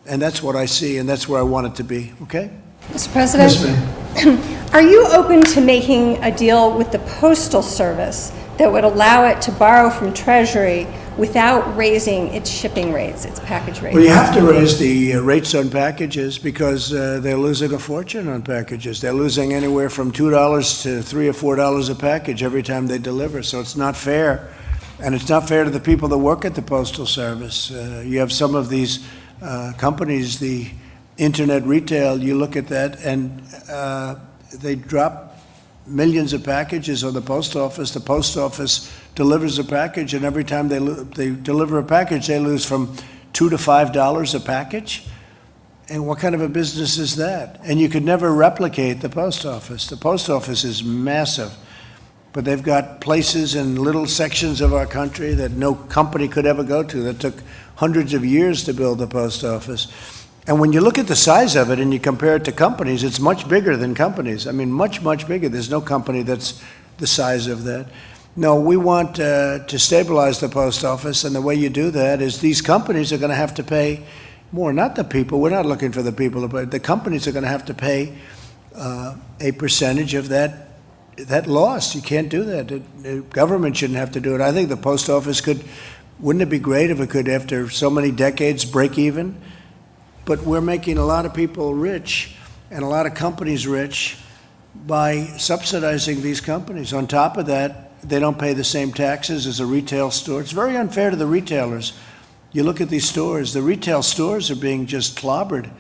And that's what I see, and that's where I want it to be, okay? Mr. President? Yes, ma'am. Are you open to making a deal with the Postal Service that would allow it to borrow from Treasury without raising its shipping rates, its package rates? Well, you have to raise the rates on packages because they're losing a fortune on packages. They're losing anywhere from $2 to $3 or $4 a package every time they deliver, so it's not fair. And it's not fair to the people that work at the Postal Service. You have some of these companies, the internet retail, you look at that, and they drop millions of packages on the post office. The post office delivers a package, and every time they deliver a package, they lose from $2 to $5 a package. And what kind of a business is that? And you could never replicate the post office. The post office is massive, but they've got places in little sections of our country that no company could ever go to, that took hundreds of years to build the post office. And when you look at the size of it and you compare it to companies, it's much bigger than companies. I mean, much, much bigger. There's no company that's the size of that. No, we want to stabilize the post office, and the way you do that is these companies are going to have to pay more, not the people. We're not looking for the people to pay. The companies are going to have to pay a percentage of that loss. You can't do that. The government shouldn't have to do it. I think the post office could, wouldn't it be great if it could, after so many decades, break even? But we're making a lot of people rich and a lot of companies rich by subsidizing these companies. On top of that, they don't pay the same taxes as a retail store. It's very unfair to the retailers. You look at these stores, the retail stores are being just clobbered,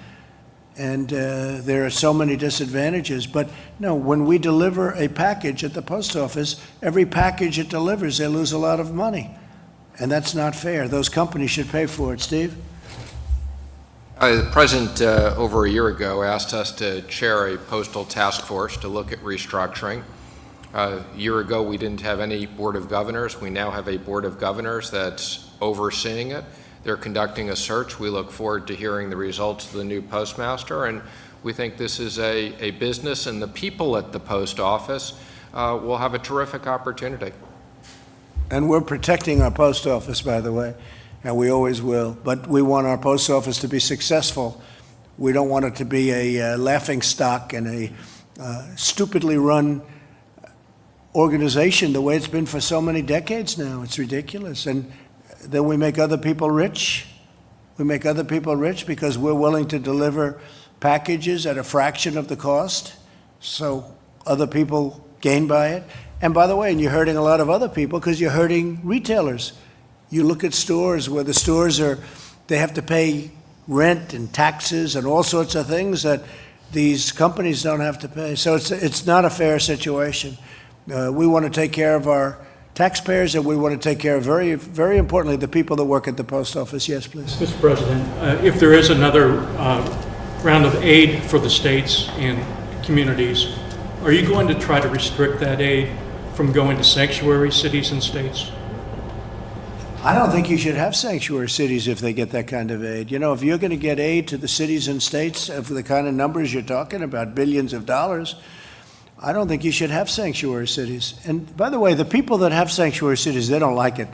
and there are so many disadvantages. But no, when we deliver a package at the post office, every package it delivers, they lose a lot of money. And that's not fair. Those companies should pay for it. Steve? The President, over a year ago, asked us to chair a postal task force to look at restructuring. A year ago, we didn't have any Board of Governors. We now have a Board of Governors that's overseeing it. They're conducting a search. We look forward to hearing the results of the new postmaster, and we think this is a business, and the people at the post office will have a terrific opportunity. And we're protecting our post office, by the way, and we always will. But we want our post office to be successful. We don't want it to be a laughing stock and a stupidly run organization the way it's been for so many decades now. It's ridiculous. And then we make other people rich. We make other people rich because we're willing to deliver packages at a fraction of the cost, so other people gain by it. And by the way, and you're hurting a lot of other people because you're hurting retailers. You look at stores where the stores they have to pay rent and taxes and all sorts of things that these companies don't have to pay. So it's not a fair situation. We want to take care of our taxpayers, and we want to take care of, very, very importantly, the people that work at the post office. Yes, please. Mr. President, if there is another round of aid for the states and communities, are you going to try to restrict that aid from going to sanctuary cities and states? I don't think you should have sanctuary cities if they get that kind of aid. You know, if you're going to get aid to the cities and states for the kind of numbers you're talking about, billions of dollars, I don't think you should have sanctuary cities. And by the way, the people that have sanctuary cities, they don't like it.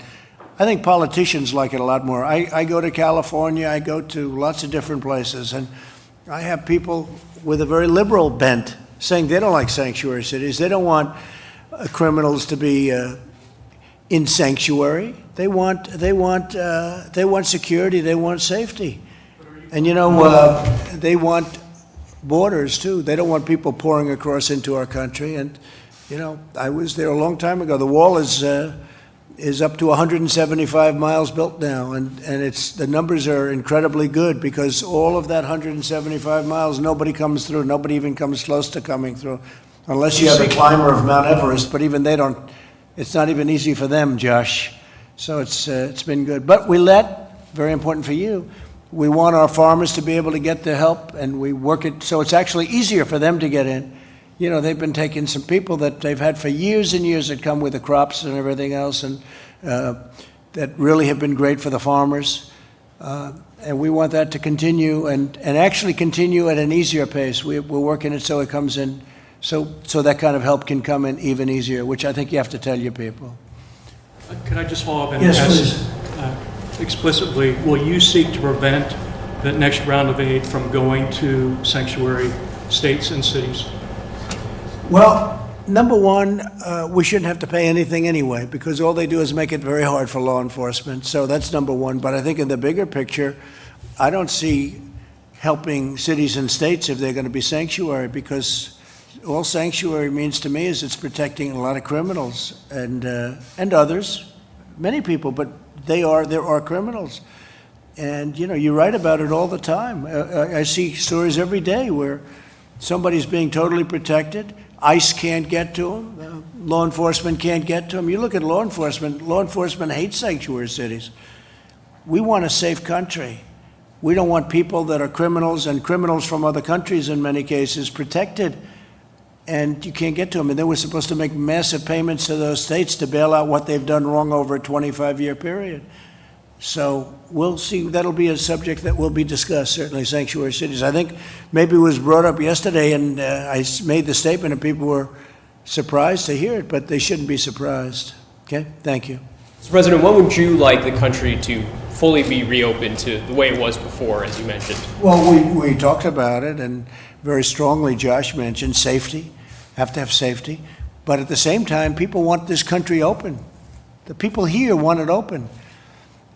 I think politicians like it a lot more. I go to California, I go to lots of different places, and I have people with a very liberal bent saying they don't like sanctuary cities. They don't want criminals to be in sanctuary. They want security. They want safety, and you know they want borders too. They don't want people pouring across into our country. And you know, I was there a long time ago. The wall is up to 175 miles built now, and the numbers are incredibly good because all of that 175 miles, nobody comes through. Nobody even comes close to coming through, unless you have a climber of Mount Everest. But even they don't. It's not even easy for them, Josh. So it's been good. But very important for you, we want our farmers to be able to get the help, and we work it so it's actually easier for them to get in. You know, they've been taking some people that they've had for years and years that come with the crops and everything else, and that really have been great for the farmers. And we want that to continue and actually continue at an easier pace. We're working it so it comes in, so that kind of help can come in even easier, which I think you have to tell your people. Could I just follow up and Yes, ask explicitly, will you seek to prevent the next round of aid from going to sanctuary states and cities? Well, number one, we shouldn't have to pay anything anyway, because all they do is make it very hard for law enforcement. So that's number one. But I think in the bigger picture, I don't see helping cities and states if they're going to be sanctuary, because all sanctuary means to me is it's protecting a lot of criminals and others, many people, but there are criminals. And, you know, you write about it all the time. I see stories every day where somebody's being totally protected. ICE can't get to them. Law enforcement can't get to them. You look at law enforcement hates sanctuary cities. We want a safe country. We don't want people that are criminals and criminals from other countries in many cases protected, and you can't get to them. And then we're supposed to make massive payments to those states to bail out what they've done wrong over a 25-year period. So we'll see. That'll be a subject that will be discussed, certainly, sanctuary cities. I think maybe it was brought up yesterday, and I made the statement, and people were surprised to hear it, but they shouldn't be surprised. Okay? Thank you. Mr. President, when would you like the country to fully be reopened to the way it was before, as you mentioned? Well, we talked about it, and very strongly Josh mentioned safety. Have to have safety. But at the same time, people want this country open. The people here want it open.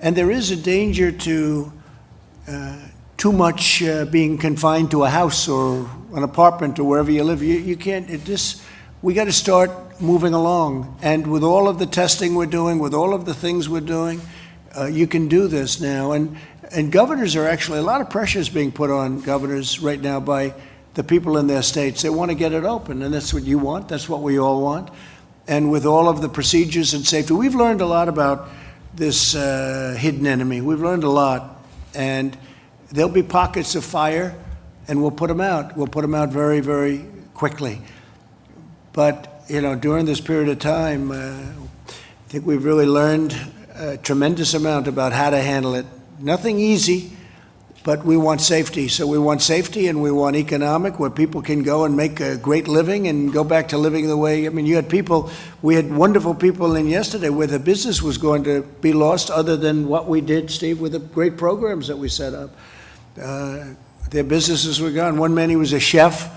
And there is a danger to too much being confined to a house or an apartment or wherever you live. You can't, we got to start moving along. And with all of the testing we're doing, with all of the things we're doing, you can do this now. And governors are actually, a lot of pressure is being put on governors right now by the people in their states. They want to get it open, and that's what you want. That's what we all want. And with all of the procedures and safety, we've learned a lot about this hidden enemy. We've learned a lot, and there'll be pockets of fire, and we'll put them out. We'll put them out very, very quickly. But, you know, during this period of time, I think we've really learned a tremendous amount about how to handle it. Nothing easy, but we want safety. So we want safety, and we want economic, where people can go and make a great living and go back to living the way, I mean, you had people, we had wonderful people in yesterday where the business was going to be lost other than what we did, Steve, with the great programs that we set up. Their businesses were gone. One man, he was a chef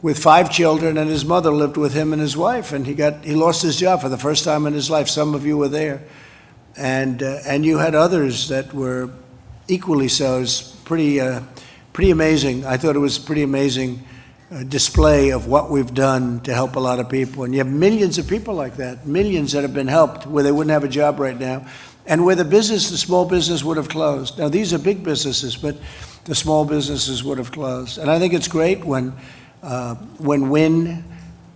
with 5 children, and his mother lived with him and his wife, and he lost his job for the first time in his life. Some of you were there. And you had others that were equally so. It's pretty amazing. I thought it was pretty amazing display of what we've done to help a lot of people. And you have millions of people like that, millions that have been helped where they wouldn't have a job right now, and where the small business would have closed. Now, these are big businesses, but the small businesses would have closed. And I think it's great when WIN,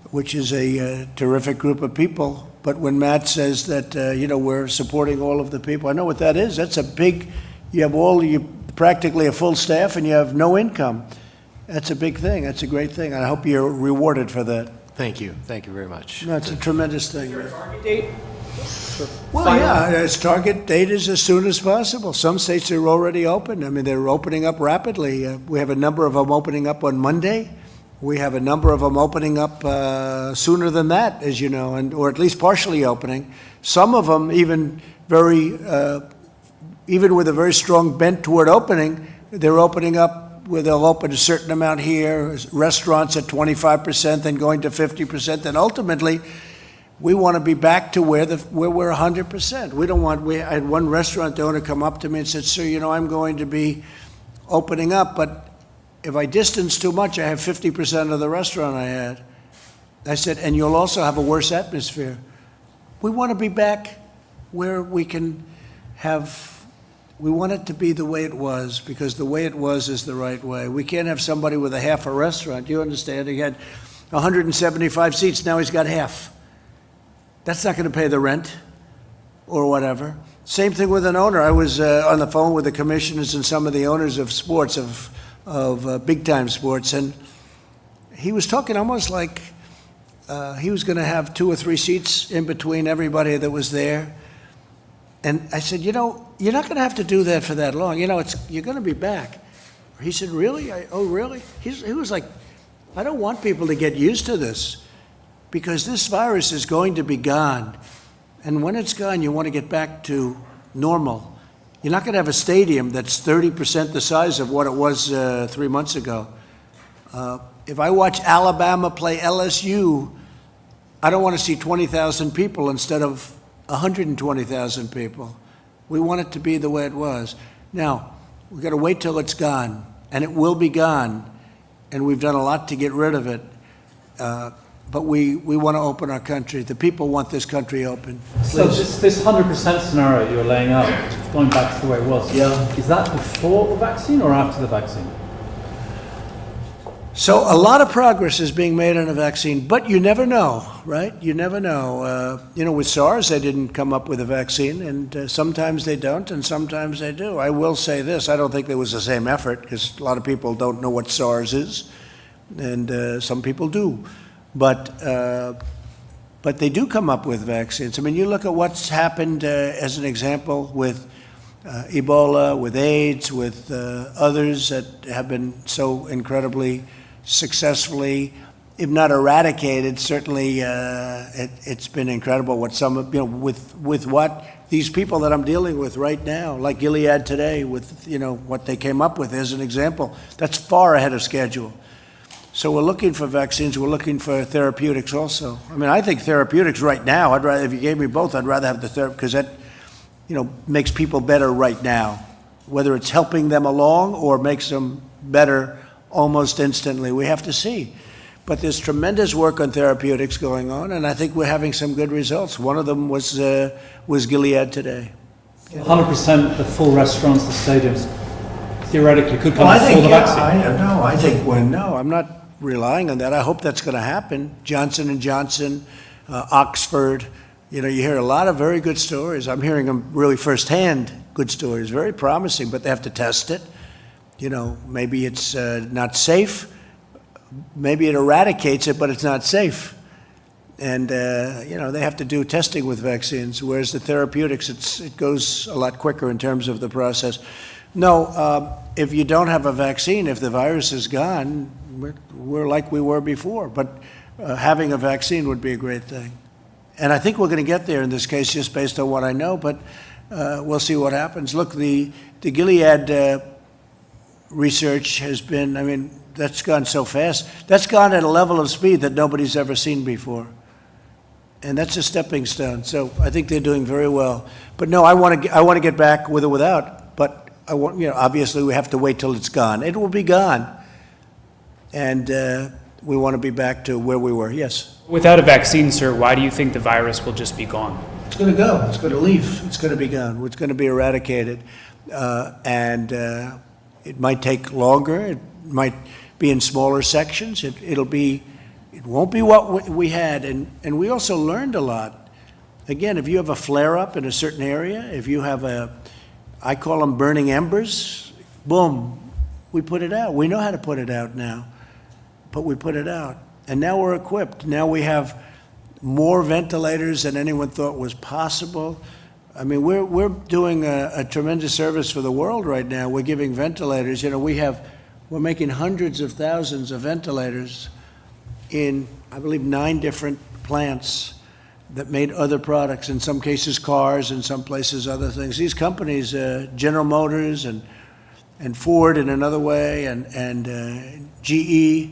which is a terrific group of people, but when Matt says that, we're supporting all of the people, I know what that is. That's a big, you practically a full staff and you have no income. That's a big thing. That's a great thing. I hope you're rewarded for that. Thank you. Thank you very much. That's a tremendous thing. Is there a target date? Well, yeah, its target date is as soon as possible. Some states are already open. I mean, they're opening up rapidly. We have a number of them opening up on Monday. We have a number of them opening up sooner than that, as you know, or at least partially opening. Some of them even even with a very strong bent toward opening, they're opening up where they'll open a certain amount here, restaurants at 25%, then going to 50%, then ultimately we want to be back to where we're 100%. We don't want. I had one restaurant owner come up to me and said, "Sir, I'm going to be opening up, but if I distance too much, I have 50% of the restaurant I had." I said, "And you'll also have a worse atmosphere." We want to be back where we can we want it to be the way it was, because the way it was is the right way. We can't have somebody with a half a restaurant. You understand? He had 175 seats, now he's got half. That's not going to pay the rent or whatever. Same thing with an owner. I was on the phone with the commissioners and some of the owners of sports, of big-time sports, and he was talking almost like he was going to have 2 or 3 seats in between everybody that was there. And I said, you know, you're not going to have to do that for that long. You know, you're going to be back. He said, really? Oh, really? He was like, I don't want people to get used to this because this virus is going to be gone. And when it's gone, you want to get back to normal. You're not going to have a stadium that's 30% the size of what it was 3 months ago. If I watch Alabama play LSU, I don't want to see 20,000 people instead of 120,000 people. We want it to be the way it was. Now, we've got to wait till it's gone, and it will be gone, and we've done a lot to get rid of it. But we want to open our country. The people want this country open. So this 100% scenario you're laying out, going back to the way it was, is that before the vaccine or after the vaccine? So a lot of progress is being made on a vaccine, but you never know, right? You never know. You know, with SARS, they didn't come up with a vaccine, and sometimes they don't, and sometimes they do. I will say this, I don't think there was the same effort, because a lot of people don't know what SARS is, and some people do. But they do come up with vaccines. I mean, you look at what's happened as an example with Ebola, with AIDS, with others that have been so incredibly successfully, if not eradicated, certainly it's been incredible what some, you know, with what these people that I'm dealing with right now, like Gilead today, with, you know, what they came up with as an example, that's far ahead of schedule. So we're looking for vaccines, we're looking for therapeutics also. I mean, I think therapeutics right now, I'd rather, if you gave me both, I'd rather have the therapy, because that, you know, makes people better right now, whether it's helping them along or makes them better almost instantly. We have to see. But there's tremendous work on therapeutics going on, and I think we're having some good results. One of them was Gilead today. 100% the full restaurants, the stadiums, theoretically could come before the vaccine. No, I'm not relying on that. I hope that's going to happen. Johnson & Johnson, Oxford, you know, you hear a lot of very good stories. I'm hearing them really firsthand, good stories, very promising, but they have to test it. You know, maybe it's not safe. Maybe it eradicates it, but it's not safe. And, you know, they have to do testing with vaccines, whereas the therapeutics, it goes a lot quicker in terms of the process. No, if you don't have a vaccine, if the virus is gone, we're like we were before. But having a vaccine would be a great thing. And I think we're going to get there in this case, just based on what I know, but we'll see what happens. Look, the Gilead research has been, I mean, that's gone so fast. That's gone at a level of speed that nobody's ever seen before. And that's a stepping stone. So I think they're doing very well. But no, I want to get back with or without, but I want, you know, obviously we have to wait till it's gone. It will be gone. And we want to be back to where we were, yes. Without a vaccine, sir, why do you think the virus will just be gone? It's going to go. It's going to leave. It's going to be gone. It's going to be eradicated. It might take longer. It might be in smaller sections. It won't be what we had. And we also learned a lot. Again, if you have a flare-up in a certain area, if you have I call them burning embers, boom, we put it out. We know how to put it out now, but we put it out. And now we're equipped. Now we have more ventilators than anyone thought was possible. I mean, we're doing a tremendous service for the world right now. We're giving ventilators. You know, we're making hundreds of thousands of ventilators in, I believe, 9 different plants that made other products, in some cases cars, in some places other things. These companies, General Motors and Ford in another way, and GE,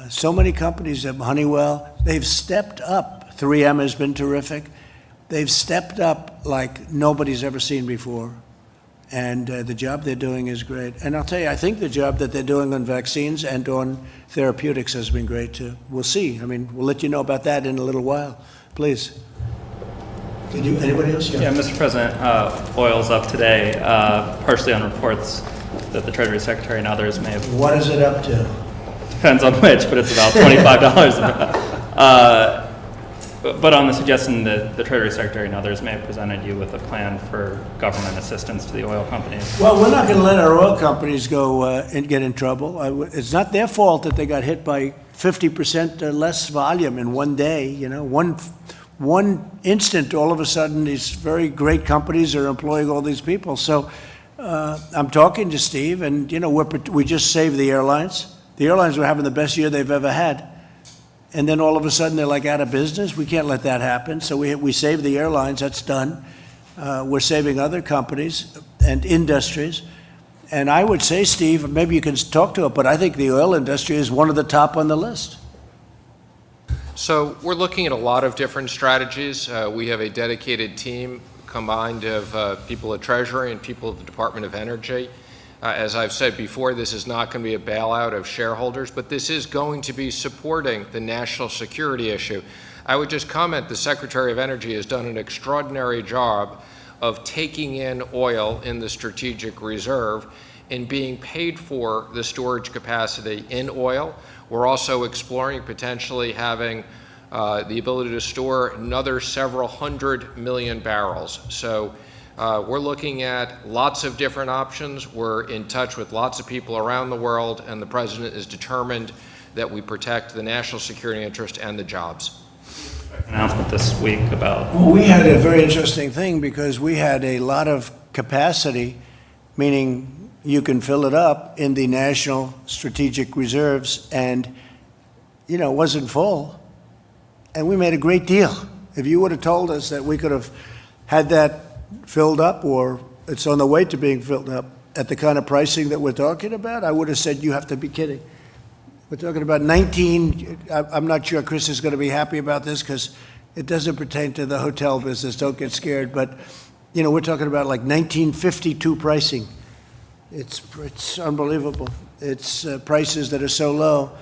so many companies, Honeywell, they've stepped up. 3M has been terrific. They've stepped up like nobody's ever seen before. And the job they're doing is great. And I'll tell you, I think the job that they're doing on vaccines and on therapeutics has been great too. We'll see. I mean, we'll let you know about that in a little while. Please. Anybody else? Yeah, Mr. President, oil's up today, partially on reports that the Treasury Secretary and others may have. What is it up to? Depends on which, but it's about $25. But on the suggestion that the Treasury Secretary and others may have presented you with a plan for government assistance to the oil companies. Well, we're not going to let our oil companies go and get in trouble. It's not their fault that they got hit by 50% less volume in one day. You know, one instant, all of a sudden, these very great companies are employing all these people. So I'm talking to Steve, and you know, we just saved the airlines. The airlines were having the best year they've ever had. And then all of a sudden they're like out of business. We can't let that happen. So we saved the airlines. That's done. We're saving other companies and industries. And I would say, Steve, maybe you can talk to it, but I think the oil industry is one of the top on the list. So we're looking at a lot of different strategies. We have a dedicated team combined of people at Treasury and people at the Department of Energy. As I've said before, this is not going to be a bailout of shareholders, but this is going to be supporting the national security issue. I would just comment the Secretary of Energy has done an extraordinary job of taking in oil in the strategic reserve and being paid for the storage capacity in oil. We're also exploring potentially having the ability to store another several 100 million barrels. So we're looking at lots of different options. We're in touch with lots of people around the world, and the President is determined that we protect the national security interest and the jobs. Announcement this week about... Well, we had a very interesting thing because we had a lot of capacity, meaning you can fill it up in the national strategic reserves, and, you know, it wasn't full. And we made a great deal. If you would have told us that we could have had that filled up, or it's on the way to being filled up at the kind of pricing that we're talking about, I would have said, you have to be kidding. We're talking about 19, I'm not sure Chris is going to be happy about this because it doesn't pertain to the hotel business, don't get scared, but you know, we're talking about like 1952 pricing. It's unbelievable. It's prices that are so low,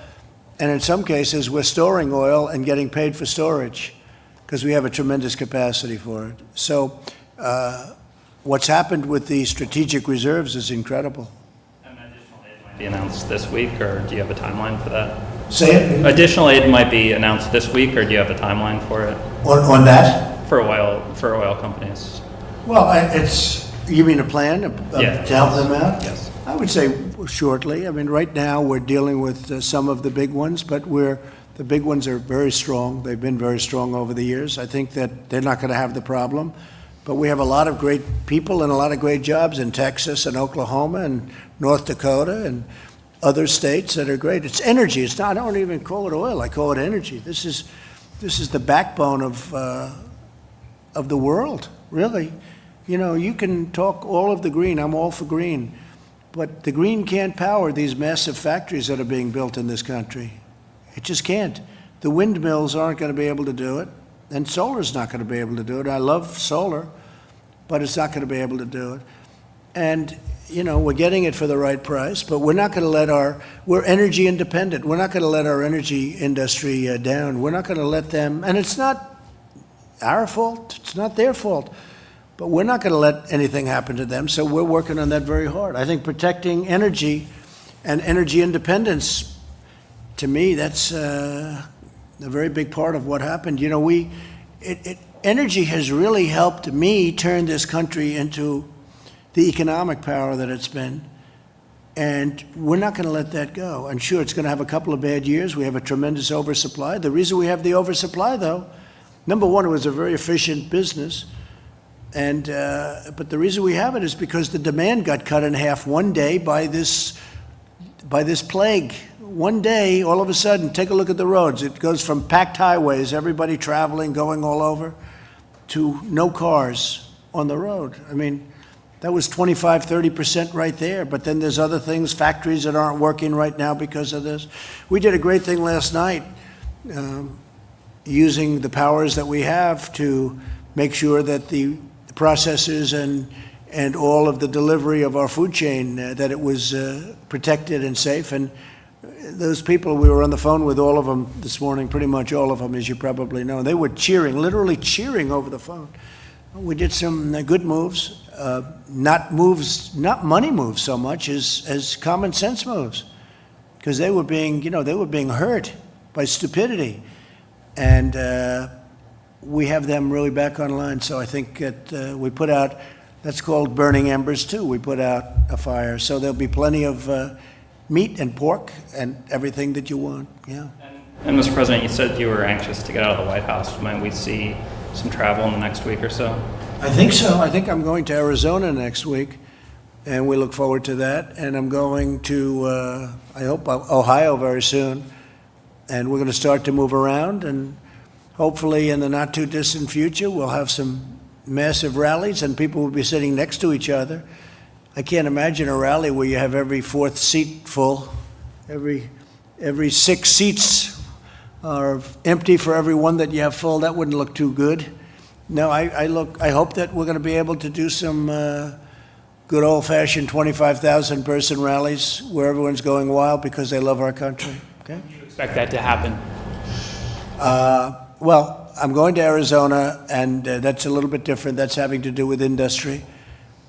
and in some cases we're storing oil and getting paid for storage because we have a tremendous capacity for it. So what's happened with the strategic reserves is incredible. And additional aid might be announced this week, or do you have a timeline for that? Say it. Additional aid might be announced this week, or do you have a timeline for it? On that? For oil companies. Well, you mean a plan to help them out? Yes. I would say shortly. I mean, right now we're dealing with some of the big ones, but the big ones are very strong. They've been very strong over the years. I think that they're not going to have the problem. But we have a lot of great people and a lot of great jobs in Texas and Oklahoma and North Dakota and other states that are great. It's energy. It's not. I don't even call it oil. I call it energy. This is the backbone of the world, really. You know, you can talk all of the green. I'm all for green, but the green can't power these massive factories that are being built in this country. It just can't. The windmills aren't going to be able to do it. And solar's not going to be able to do it. I love solar, but it's not going to be able to do it. And, you know, we're getting it for the right price, but we're not going to we're energy independent. We're not going to let our energy industry down. We're not going to let them, and it's not our fault. It's not their fault. But we're not going to let anything happen to them, so we're working on that very hard. I think protecting energy and energy independence, to me, that's a very big part of what happened. You know, energy has really helped me turn this country into the economic power that it's been, and we're not going to let that go. And sure, it's going to have a couple of bad years. We have a tremendous oversupply. The reason we have the oversupply, though, number one, it was a very efficient business, and but the reason we have it is because the demand got cut in half one day by this plague. One day, all of a sudden, take a look at the roads. It goes from packed highways, everybody traveling, going all over, to no cars on the road. I mean, that was 25, 30% right there. But then there's other things, factories that aren't working right now because of this. We did a great thing last night, using the powers that we have to make sure that the processors and all of the delivery of our food chain, that it was protected and safe. And those people, we were on the phone with all of them this morning, pretty much all of them, as you probably know. They were cheering, literally cheering over the phone. We did some good moves, not money moves so much as common sense moves, because they were being hurt by stupidity. And we have them really back online. So I think that we put out, that's called burning embers too. We put out a fire. So there'll be plenty of meat and pork and everything that you want, yeah. And Mr. President, you said you were anxious to get out of the White House. Might we see some travel in the next week or so? I think so. I think I'm going to Arizona next week, and we look forward to that. And I'm going to, I hope, Ohio very soon. And we're going to start to move around, and hopefully in the not too distant future, we'll have some massive rallies and people will be sitting next to each other. I can't imagine a rally where you have every fourth seat full, every 6 seats are empty for every one that you have full. That wouldn't look too good. No, I hope that we're going to be able to do some good old-fashioned 25,000 person rallies where everyone's going wild because they love our country. Okay. Do you expect that to happen? Well, I'm going to Arizona, and that's a little bit different. That's having to do with industry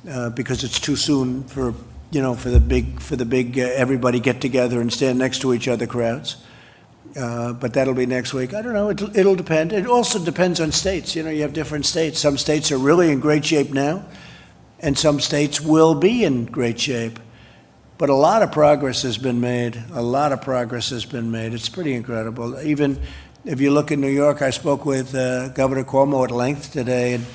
because it's too soon for the big everybody get together and stand next to each other crowds. But that'll be next week. I don't know. It'll depend. It also depends on states. You have different states. Some states are really in great shape now, and some states will be in great shape. But a lot of progress has been made. A lot of progress has been made. It's pretty incredible. Even if you look in New York, I spoke with Governor Cuomo at length today, and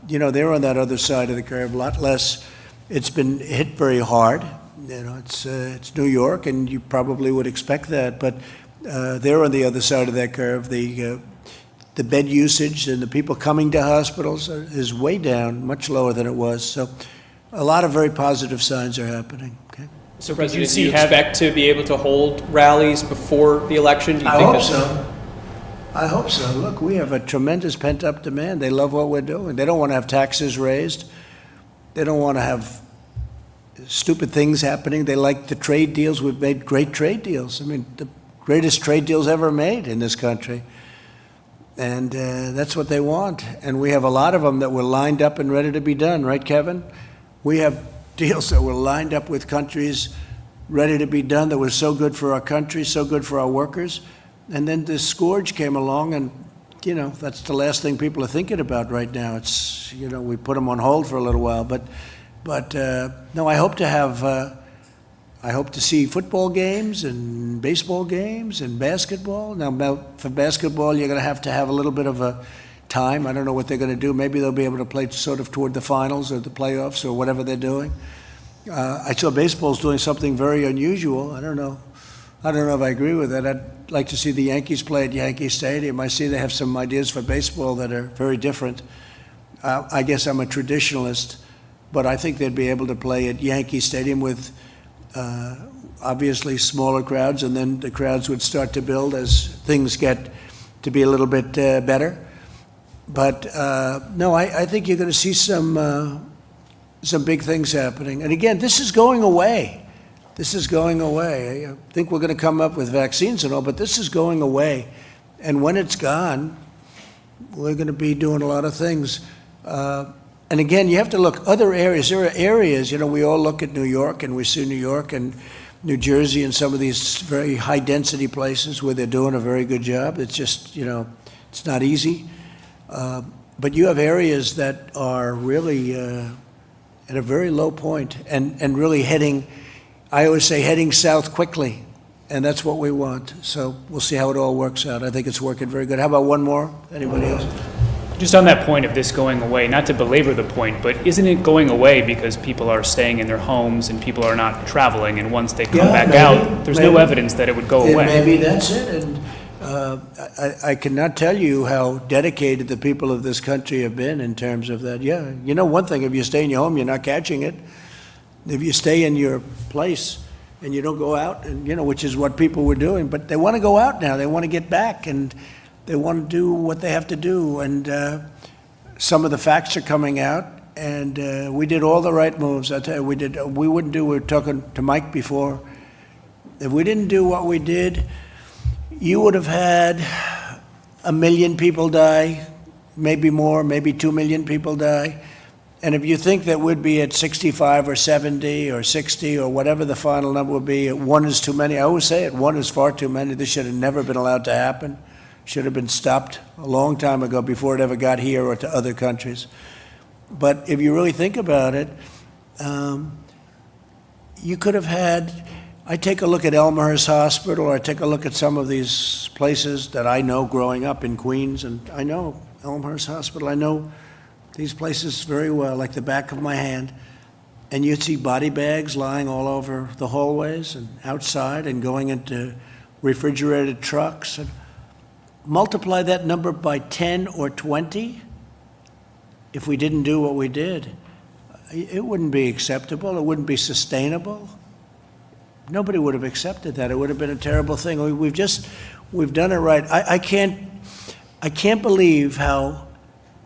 they're on that other side of the curve. A lot less. It's been hit very hard. It's New York, and you probably would expect that. But they're on the other side of that curve. The bed usage and the people coming to hospitals is way down, much lower than it was. So a lot of very positive signs are happening. Okay. So, President, do you expect to be able to hold rallies before the election? Do you I think hope so. I hope so. Look, we have a tremendous pent-up demand. They love what we're doing. They don't want to have taxes raised. They don't want to have stupid things happening. They like the trade deals. We've made great trade deals. I mean, the greatest trade deals ever made in this country. And that's what they want. And we have a lot of them that were lined up and ready to be done, right, Kevin? We have deals that were lined up with countries ready to be done that were so good for our country, so good for our workers. And then this scourge came along, and, that's the last thing people are thinking about right now. It's, we put them on hold for a little while. But no, I hope to see football games and baseball games and basketball. Now, for basketball, you're going to have a little bit of a time. I don't know what they're going to do. Maybe they'll be able to play sort of toward the finals or the playoffs or whatever they're doing. I saw baseball's doing something very unusual. I don't know if I agree with that. I'd like to see the Yankees play at Yankee Stadium. I see they have some ideas for baseball that are very different. I guess I'm a traditionalist, but I think they'd be able to play at Yankee Stadium with obviously smaller crowds, and then the crowds would start to build as things get to be a little bit better. But no, I think you're going to see some big things happening. And again, this is going away. This is going away. I think we're going to come up with vaccines and all, but this is going away. And when it's gone, we're going to be doing a lot of things. And again, you have to look other areas. There are areas, we all look at New York, and we see New York and New Jersey and some of these very high-density places where they're doing a very good job. It's just, it's not easy. But you have areas that are really at a very low point and really I always say heading south quickly, and that's what we want. So we'll see how it all works out. I think it's working very good. How about one more? Anybody else? Just on that point of this going away, not to belabor the point, but isn't it going away because people are staying in their homes and people are not traveling, and once they come back out, there's no evidence that it would go away? Maybe that's it. And I cannot tell you how dedicated the people of this country have been in terms of that. Yeah, one thing, if you stay in your home, you're not catching it. If you stay in your place and you don't go out, and which is what people were doing, but they want to go out now. They want to get back, and they want to do what they have to do. And some of the facts are coming out, and we did all the right moves. I tell you, we wouldn't do. We were talking to Mike before. If we didn't do what we did, you would have had 1 million people die, maybe more, maybe 2 million people die. And if you think that we'd be at 65 or 70 or 60 or whatever the final number would be, 1 is too many. I always say it, 1 is far too many. This should have never been allowed to happen. should have been stopped a long time ago before it ever got here or to other countries. But if you really think about it, you could have had, I take a look at Elmhurst Hospital, or I take a look at some of these places that I know growing up in Queens, and I know Elmhurst Hospital, I know these places very well, like the back of my hand. And you'd see body bags lying all over the hallways and outside and going into refrigerated trucks. And multiply that number by 10 or 20, if we didn't do what we did, it wouldn't be acceptable. It wouldn't be sustainable. Nobody would have accepted that. It would have been a terrible thing. We've done it right. I can't believe how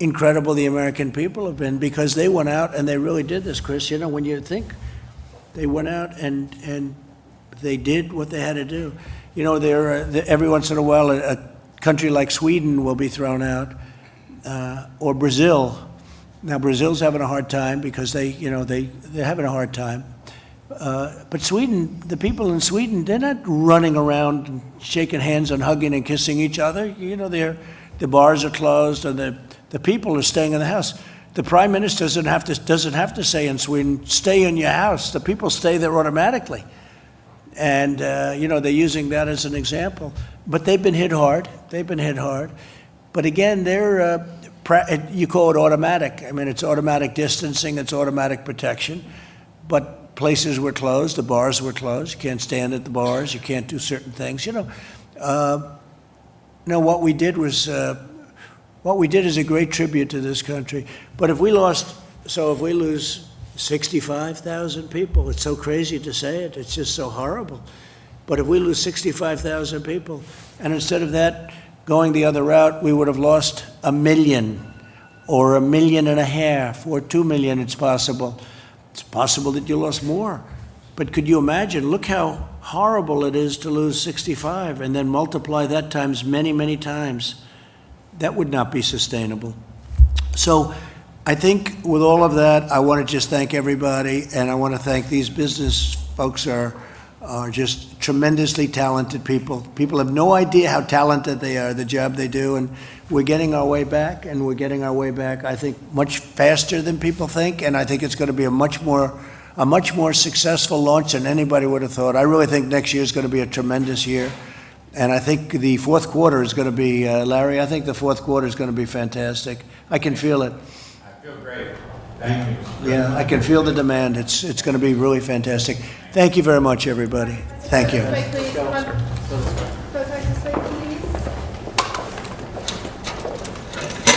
incredible the American people have been, because they went out and they really did this, Chris. You know, when you think they went out and they did what they had to do. You know, every once in a while a country like Sweden will be thrown out, or Brazil. Now Brazil's having a hard time because they're having a hard time. But Sweden, the people in Sweden, they're not running around and shaking hands and hugging and kissing each other. You know, the bars are closed and the people are staying in the house. The prime minister doesn't have to say in Sweden, stay in your house. The people stay there automatically. And, they're using that as an example. But they've been hit hard. But again, you call it automatic. I mean, it's automatic distancing, it's automatic protection. But places were closed, the bars were closed. You can't stand at the bars, you can't do certain things. What we did is a great tribute to this country. But if we lose 65,000 people, it's so crazy to say it, it's just so horrible. But if we lose 65,000 people, and instead of that going the other route, we would have lost 1 million or 1.5 million or 2 million, it's possible. It's possible that you lost more. But could you imagine, look how horrible it is to lose 65 and then multiply that times many, many times. That would not be sustainable. So I think with all of that, I want to just thank everybody, and I want to thank these business folks are just tremendously talented people. People have no idea how talented they are, the job they do, and we're getting our way back, I think, much faster than people think, and I think it's going to be a much more successful launch than anybody would have thought. I really think next year is going to be a tremendous year. And I think the fourth quarter is going to be, Larry, I think the fourth quarter is going to be fantastic. I can feel it. I feel great. Thank you. Yeah, I can feel the demand. It's going to be really fantastic. Thank you very much, everybody. Thank you.